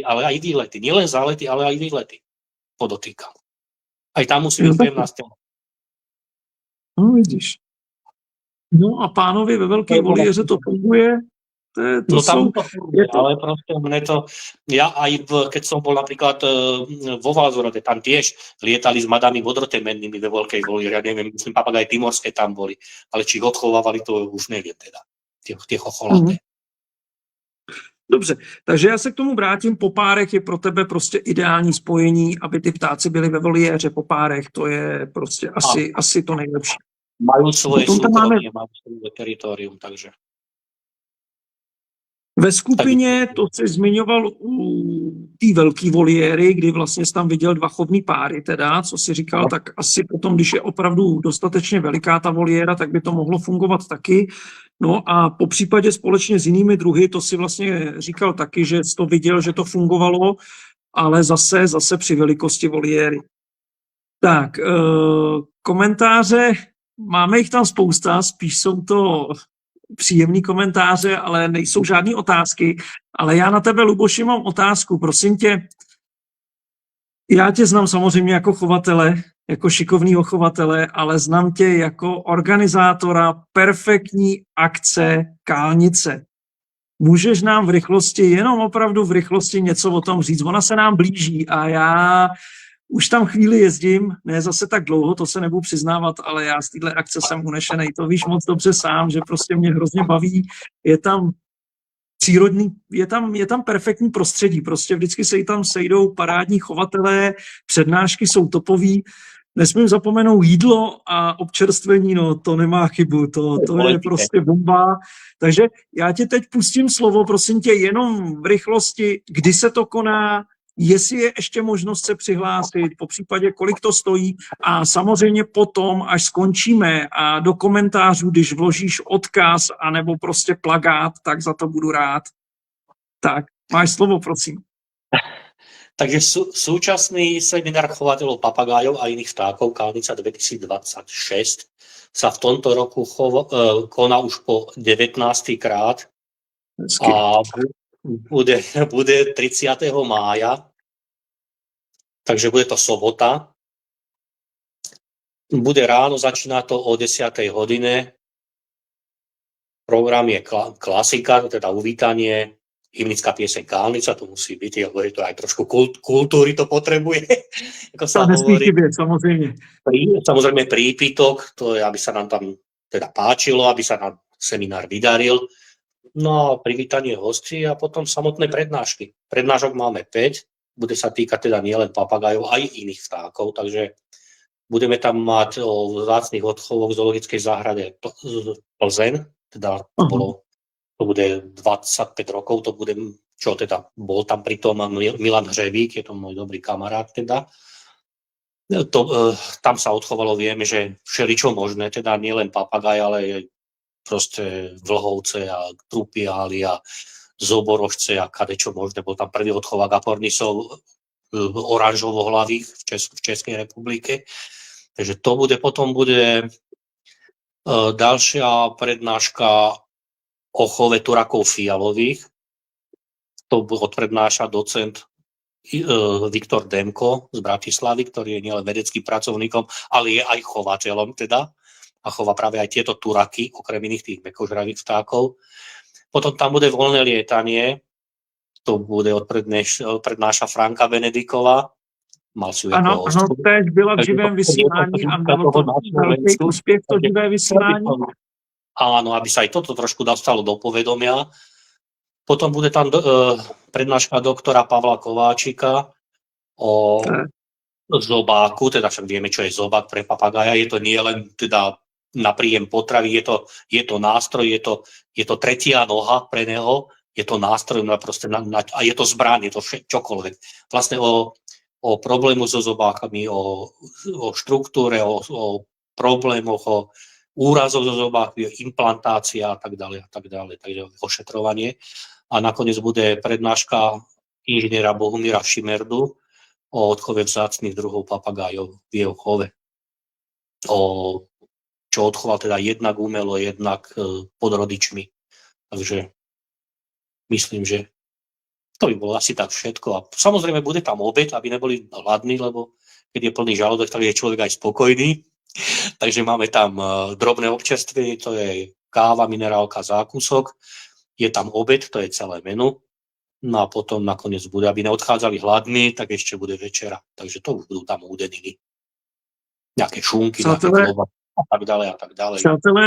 Speaker 2: Ale aj výlety. Nielen zálety, ale aj výlety. Podotýkam. Aj tam musí byť pevná stena.
Speaker 1: No, vidíš. No a pánovi ve velké voliéře to funguje.
Speaker 2: Tam to funguje, ale proste mne to... Ja aj keď som bol napríklad vo Valzorode, tam tiež lietali s madami vodrotemennými ve veľkej voliére. Ja neviem, myslím, papagaje timorské tam boli, ale či ich odchovávali, to už neviem teda. Tie chocholaté.
Speaker 1: Dobře, takže já se k tomu vrátím. Po párech je pro tebe prostě ideální spojení, aby ty ptáci byly ve voliéře po párech. To je prostě asi to nejlepší.
Speaker 2: Majú svoje
Speaker 1: Potom tam máme
Speaker 2: súkromie, majú svoje teritorium, takže...
Speaker 1: ve skupině, to jsi zmiňoval u té velké voliéry, kdy vlastně jsi tam viděl 2 chovný páry teda, co si říkal, tak asi potom, když je opravdu dostatečně veliká ta voliéra, tak by to mohlo fungovat taky. No a po případě společně s jinými druhy, to si vlastně říkal taky, že jsi to viděl, že to fungovalo, ale zase při velikosti voliéry. Tak, komentáře, máme jich tam spousta, spíš jsou to příjemný komentáře, ale nejsou žádný otázky. Ale já na tebe, Luboši, mám otázku. Prosím tě, já tě znám samozřejmě jako chovatele, jako šikovného chovatele, ale znám tě jako organizátora perfektní akce Kálnice. Můžeš nám v rychlosti, jenom opravdu v rychlosti něco o tom říct? Ona se nám blíží a já už tam chvíli jezdím, ne zase tak dlouho, to se nebudu přiznávat, ale já z téhle akce jsem unešenej. To víš moc dobře sám, že prostě mě hrozně baví. Je tam přírodní, je tam perfektní prostředí. Prostě vždycky se tam sejdou parádní chovatelé, přednášky jsou topový. Nesmím zapomenout jídlo a občerstvení, no to nemá chybu, to je prostě bomba. Takže já ti teď pustím slovo, prosím tě, jenom v rychlosti, kdy se to koná, jestli je ještě možnost se přihlásit, po případě kolik to stojí a samozřejmě potom, až skončíme a do komentářů, když vložíš odkaz anebo prostě plagát, tak za to budu rád. Tak, máš slovo, prosím.
Speaker 2: Takže súčasný seminár chovateľov papagájov a iných vtákov Kálnica 2026 sa v tomto roku koná už po 19. krát a bude 30. mája, takže bude to sobota. Bude ráno, začína to o 10. hodine. Program je klasika, teda uvítanie, hymnická pieseň Kálnica, to musí byť, lebo je to aj trošku kultúry to potrebuje, ako sa hovorí.
Speaker 1: Samozrejme.
Speaker 2: Samozrejme prípitok, to je, aby sa nám tam teda páčilo, aby sa nám seminár vydaril. No a privítanie hostí a potom samotné prednášky. Prednášok máme 5, bude sa týkať teda nielen papagajov, aj iných vtákov, takže budeme tam mať o vzácnych odchovoch v zoologickej záhrade Plzeň, teda to bude 25 rokov, to bude, čo teda bol tam pritom Milan Hřebík, je to môj dobrý kamarát teda. Tam sa odchovalo, vieme, že všeličo možné, teda nielen papagaj, ale proste vlhovce a trupiály a zoborožce a kadečo možné. Bol tam prvý odchov agapornisov oranžovohlavých v Českej republike. Takže to bude, potom bude ďalšia prednáška o chove turakov fialových. To odprednáša docent Viktor Demko z Bratislavy, ktorý je nielen vedeckým pracovníkom, ale je aj chovateľom teda a chová práve aj tieto turaky, okrem iných tých mäkožravých vtákov. Potom tam bude voľné lietanie, to bude prednáša Franka Benedikova. Mal si ju
Speaker 1: ano, teď byla v živém vysílání a bylo to velký úspěch, to živé vysílání.
Speaker 2: Áno, aby sa aj toto trošku dostalo do povedomia. Potom bude tam prednáška doktora Pavla Kováčika o zobáku, teda však vieme, čo je zobák pre papagája. Je to nie len teda na príjem potravy, je to nástroj, je to tretia noha pre neho, je to nástroj a je to zbraň, je to čokoľvek. Vlastne o problému so zobákami, o štruktúre, o problémoch, o úrazov zo zobákmi, implantácia a tak ďalej, takže ošetrovanie. A nakoniec bude prednáška inžiniera Bohumíra Šimerdu o odchove vzácnych druhov papagájov v jeho chove. Čo odchoval teda jednak umelo, jednak pod rodičmi. Takže myslím, že to by bolo asi tak všetko. A samozrejme bude tam obed, aby neboli hladní, lebo keď je plný žalúdok, tak je človek aj spokojný. Takže máme tam drobné občerstvenie, to je káva, minerálka, zákusok. Je tam obed, to je celé menu. No a potom nakoniec bude, aby neodchádzali hladní, tak ešte bude večera. Takže to už budú tam údeniny. Nejaké šunky, nejaké chleba a tak ďalej a tak ďalej.
Speaker 1: Přátelé,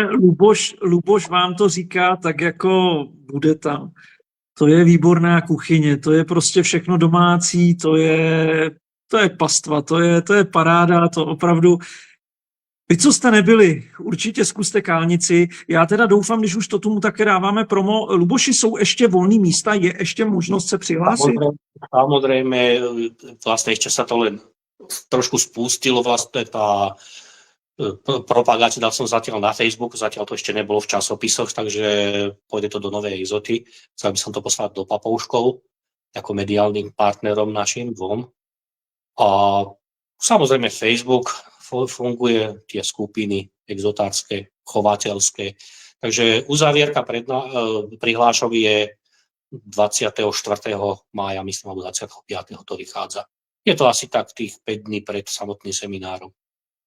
Speaker 1: Luboš vám to říká tak jako bude tam. To je výborná kuchyně, to je prostě všechno domácí, to je pastva, to je paráda, to opravdu. Vy, co jste nebyli, určitě zkuste Kálnici. Já teda doufám, když už to tomu také dáváme promo. Luboši, jsou ještě volné místa? Je ještě možnost se přihlásit?
Speaker 2: Samozrejme, vlastne ešte sa to len trošku spustilo, vlastne tá propagácia, dal som zatiaľ na Facebook, zatiaľ to ešte nebolo v časopisoch, takže pôjde to do Novej Izoty. Chcel by som to poslať do Papouškov, ako mediálnym partnerom našim dvom. A samozrejme Facebook funguje, tie skupiny exotárske, chovateľské. Takže uzavierka prihlášok je 24. mája, myslím, alebo 25. to vychádza. Je to asi tak tých 5 dní pred samotným seminárom.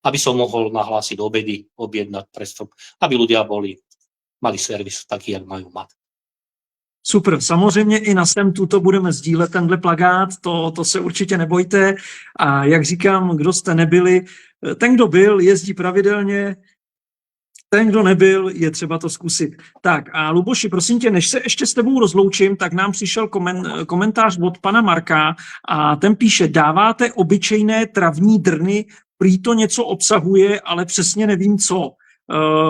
Speaker 2: Aby som mohol nahlásiť obedy, objednať prestup, aby ľudia mali servis taký, jak majú mať.
Speaker 1: Super, samozřejmě i na SEMTu to budeme sdílet, tenhle plakát, to se určitě nebojte. A jak říkám, kdo jste nebyli, ten, kdo byl, jezdí pravidelně, ten, kdo nebyl, je třeba to zkusit. Tak a Luboši, prosím tě, než se ještě s tebou rozloučím, tak nám přišel komentář od pana Marka a ten píše, dáváte obyčejné travní drny, prý to něco obsahuje, ale přesně nevím co.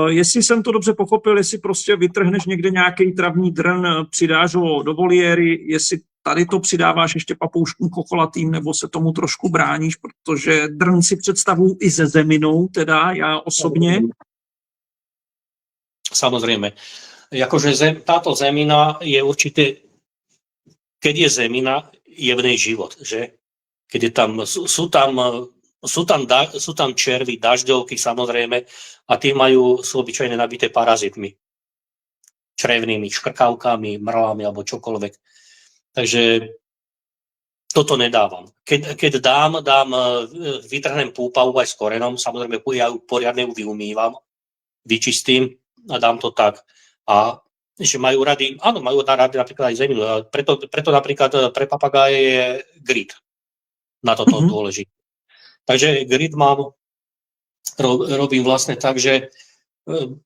Speaker 1: Jestli jsem to dobře pochopil, jestli prostě vytrhneš někde nějaký travní drn, přidáš ho do voliéry, jestli tady to přidáváš ještě papouškům chocholatým, nebo se tomu trošku bráníš, protože drn si představuju i se zeminou, teda já osobně.
Speaker 2: Samozrejme. Akože táto zemina je určite, keď je zemina, je v nej život, že? Keď je tam, sú tam červy, dažďovky samozrejme a tí sú obyčajne nabité parazitmi. Črevnými, škrkavkami, mrlami alebo čokoľvek. Takže toto nedávam. Keď dám, vytrhnem púpavu aj s korenom, samozrejme ja poriadne ju vyumývam, vyčistím a dám to tak. A že majú rady, áno, majú rady napríklad aj zeminu. Preto napríklad pre papagáje je grid. Na toto dôležité. Takže grid robím vlastne tak, že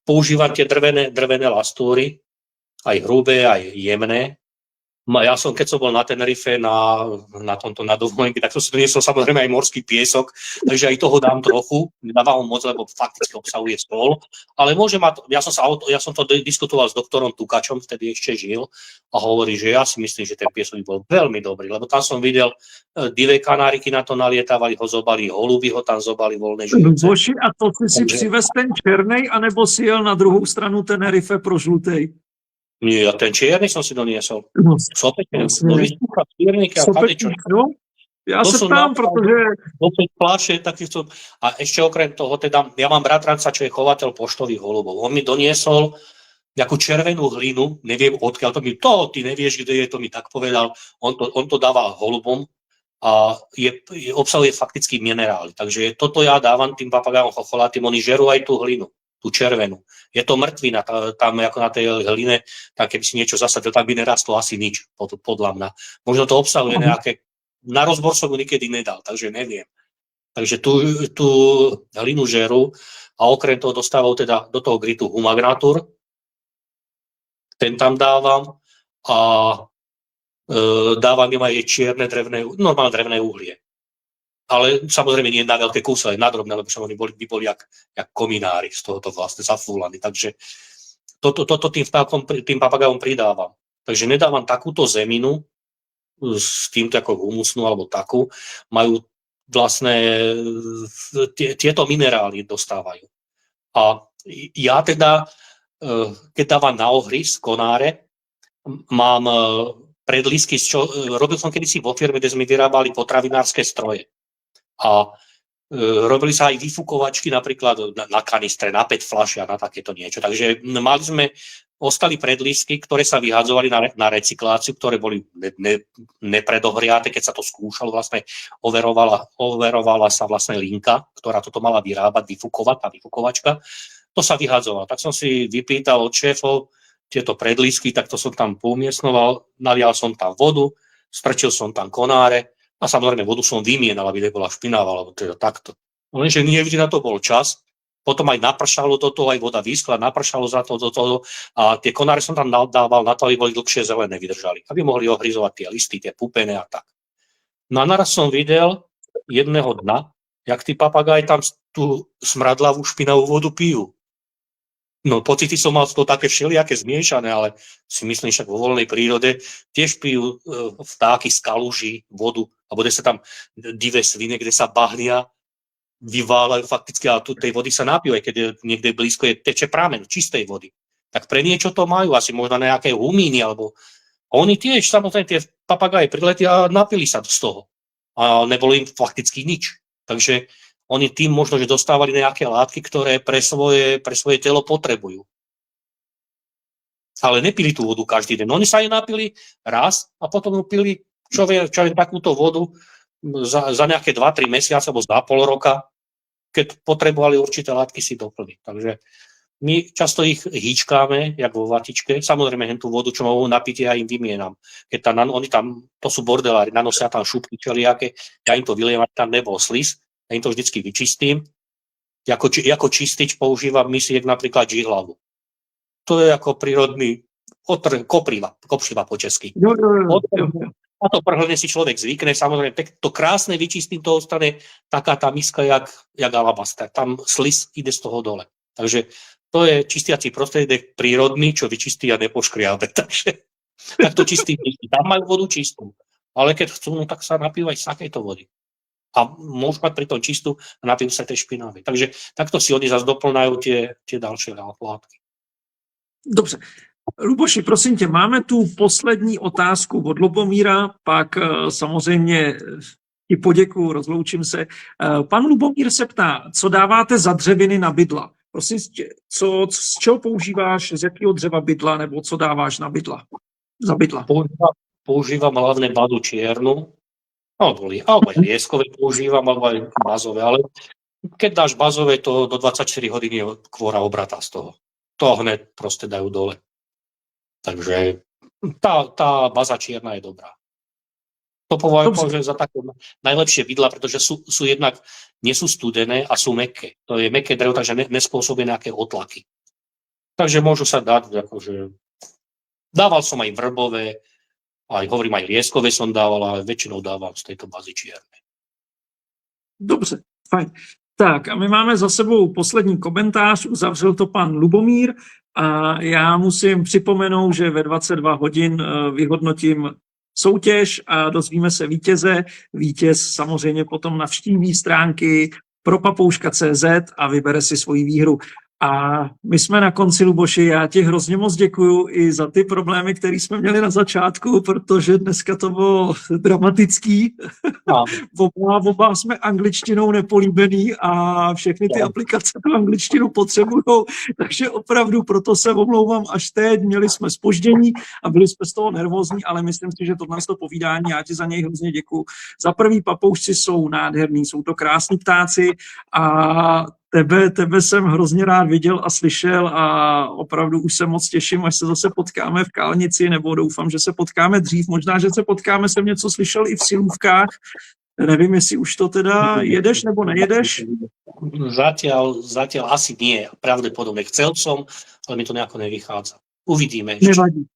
Speaker 2: používam tie drevené lastúry, aj hrubé, aj jemné. Ja som, keď som bol na Tenerife na dovolenke, tak som si doniesol samozrejme aj morský piesok, takže aj toho dám trochu, nedávam ho moc, lebo fakticky obsahuje sol, ale môže mať, ja som to diskutoval s doktorom Tukačom, vtedy ešte žil, a hovorí, že ja si myslím, že ten piesok by bol veľmi dobrý, lebo tam som videl divé kanáriky na to nalietávali, ho zobali, holuby ho tam zobali, voľné žijúce.
Speaker 1: Boži, a to si přivez ten černej, anebo si jel na druhou stranu Tenerife pro žlutej?
Speaker 2: Nie, ten čierny som si doniesol. Sopečník,
Speaker 1: no? Ja sa ptám, pretože...
Speaker 2: Pláše, a ešte okrem toho, teda, ja mám bratranca, čo je chovateľ poštových holubov. On mi doniesol nejakú červenú hlinu, neviem odkiaľ, ty nevieš, kde je, to mi tak povedal. On to dáva holubom a obsahuje fakticky minerály. Takže toto ja dávam tým papagájom chocholatým, oni žerú aj tú hlinu, tú červenú. Je to mŕtvina, tam ako na tej hline, tak keby si niečo zasadil, tak by nerastlo asi nič, podľa mňa. Možno to obsahuje nejaké, na rozbor som ju nikedy nedal, takže neviem. Takže tú hlinu žeru a okrem toho dostávajú teda do toho gritu humagnatur, ten tam dávam a dávam im aj čierne normálne drevné uhlie. Ale samozrejme nie na veľké kusy, ale na drobné, lebo oni by boli jak kominári z tohoto vlastne zafúlaní. Takže toto tým papagájom pridávam. Takže nedávam takúto zeminu s týmto ako humusnú alebo takú. Majú vlastne tieto minerály dostávajú. A ja teda, keď dávam na ohrys konáre, mám predlísky, robil som kedysi vo firme, kde sme vyrábali potravinárske stroje. A robili sa aj vyfukovačky napríklad na kanistre, na 5 fľaši a na takéto niečo. Takže ostali predlístky, ktoré sa vyhadzovali na recykláciu, ktoré boli nepredohriate, keď sa to skúšalo, vlastne overovala sa vlastne linka, ktorá toto mala vyrábať, vyfukovať, tá vyfukovačka. To sa vyhadzovala. Tak som si vypýtal od šéfov tieto predlístky, tak to som tam poumiestnoval, nalial som tam vodu, strčil som tam konáre, a samozrejme vodu som vymienal, aby nebola špinavá, alebo teda takto. Lenže nevždy na to bol čas. Potom aj napršalo toto, aj voda vyschla, napršalo za to do toho. A tie konáre som tam dával na to, aby boli dlhšie zelené, vydržali. Aby mohli ohryzovať tie listy, tie pupené a tak. No a naraz som videl jedného dna, jak tí papagáji tam tú smradlavú špinavú vodu pijú. No pocity som mal to také všelijaké zmiešané, ale si myslím, však vo voľnej prírode tiež pijú vtáky z kaluží vodu, alebo kde sa tam divé svine, kde sa bahnia, vyváľajú fakticky, a tu tej vody sa napijú, aj keď niekde blízko teče prameň čistej vody. Tak pre niečo to majú, asi možno nejaké humíny, alebo oni tiež, samozrejme, tie papagáje priletia a napili sa z toho. A nebolo im fakticky nič. Takže oni tým možno, že dostávali nejaké látky, ktoré pre svoje telo potrebujú. Ale nepili tú vodu každý deň. Oni sa jej napili raz a potom ju pili, čo viem, takúto vodu za nejaké 2-3 mesiace alebo za pol roka, keď potrebovali určité látky si doplniť. Takže my často ich hýčkáme, jak vo vatičke. Samozrejme, tú vodu, čo mohú napiť, ja im vymieňam. Keď oni tam, to sú bordelári, nanosia tam šupky všelijaké, ja im to vylievam, tam nebol slis, ja im to vždycky vyčistím. Ako čistič používam mysiek napríklad žihlavu. To je ako prírodný kopřiva po česky. A to prhlne si človek zvykne, samozrejme, to krásne vyčistím, to ostane taká tá miska, jak alabaster. Tam slis ide z toho dole. Takže to je čistiaci prostriedok prírodný, čo vyčistí a nepoškriabe. Takže tak to čistí. Tam majú vodu čistú. Ale keď chcú, no, tak sa napijú aj z takejto vody. A môžu mať pri tom čistú a napijú sa tej špinavej. Takže takto si oni zase doplňajú tie ďalšie látky.
Speaker 1: Dobře. Luboši, prosím tě, máme tu poslední otázku od Lubomíra, pak samozřejmě ti poděkuju, rozloučím se. Pan Lubomír se ptá, co dáváte za dřeviny na bydla? Prosím tě, z čeho používáš, z jakého dřeva bydla, nebo co dáváš na bydla? Za bydla.
Speaker 2: Používam hlavne bazu čiernu, alebo aj lieskové používam, alebo aj bazové, ale keď dáš bazové, to do 24 hodín je kvôra obratá z toho. To hned proste dajú dole. Takže tá baza čierna je dobrá. To považujem za také najlepšie bydla, pretože sú jednak, nie sú studené a sú mäkké. To je mäkké drevo, takže nespôsobuje nejaké otlaky. Takže môžu sa dať, akože dával som aj vrbové, aj lieskové som dával, ale väčšinou dávam z tejto bazy čiernej.
Speaker 1: Dobře, fajn. Tak a my máme za sebou poslední komentář, uzavřel to pan Lubomír a já musím připomenout, že ve 22 hodin vyhodnotím soutěž a dozvíme se vítěze. Vítěz samozřejmě potom navštíví stránky propapouška.cz a vybere si svoji výhru. A my jsme na konci, Luboši, já ti hrozně moc děkuju i za ty problémy, které jsme měli na začátku, protože dneska to bylo dramatický. Oba jsme angličtinou nepolíbený a všechny ty aplikace tu angličtinu potřebujou, takže opravdu proto se omlouvám až teď. Měli jsme zpoždění a byli jsme z toho nervózní, ale myslím si, že tohle povídání, já ti za něj hrozně děkuju. Za prvý, papoušci jsou nádherný, jsou to krásní ptáci a Tebe jsem hrozně rád viděl a slyšel a opravdu už se moc těším, až se zase potkáme v Kálnici, nebo doufám, že se potkáme dřív. Možná, že se potkáme, jsem něco slyšel i v Silůvkách. Nevím, jestli už to teda jedeš nebo nejedeš.
Speaker 2: Zatiaľ asi nie, pravdepodobne. Chcel som, ale mi to nejako nevychádza. Uvidíme.
Speaker 1: Nevadí.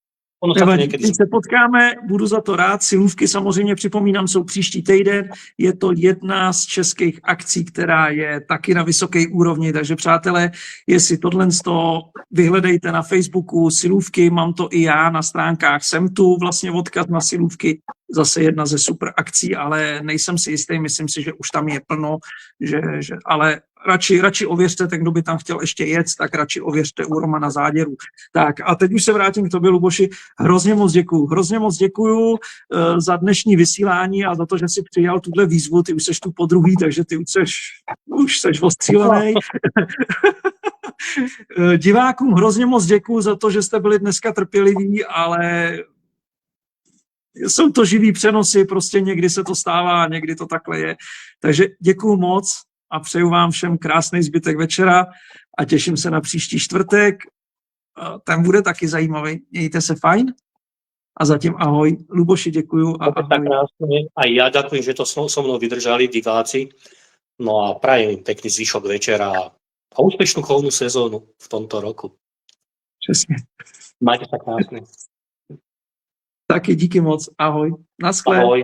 Speaker 1: Když se potkáme, budu za to rád. Silůvky samozřejmě připomínám, jsou příští týden. Je to jedna z českých akcí, která je taky na vysoké úrovni, takže přátelé, jestli tohle vyhledejte na Facebooku Silůvky, mám to i já na stránkách, jsem tu vlastně odkaz na Silůvky, zase jedna ze super akcí, ale nejsem si jistý, myslím si, že už tam je plno, ale radši ověřte, ten, kdo by tam chtěl ještě jet, tak radši ověřte u Romana Záděru. Tak a teď už se vrátím k tobě, Luboši. Hrozně moc děkuju za dnešní vysílání a za to, že jsi přijal tuhle výzvu. Ty už seš tu podruhý, takže ty už seš ostřílenej. Divákům hrozně moc děkuju za to, že jste byli dneska trpěliví, ale jsou to živý přenosy, prostě někdy se to stává, někdy to takhle je. Takže děkuju moc a přeju vám všem krásný zbytek večera a těším se na příští čtvrtek. Ten bude taky zajímavý. Mějte se fajn a zatím ahoj. Luboši, děkuju. A ahoj.
Speaker 2: Tak krásne. A ja ďakujem, že to so mnou vydržali diváci. No a prajem im pekný zvyšok večera a úspešnú chovnú sezónu v tomto roku.
Speaker 1: Přesně.
Speaker 2: Majte sa krásne.
Speaker 1: Taky díky moc. Ahoj. Naschle.
Speaker 2: Ahoj.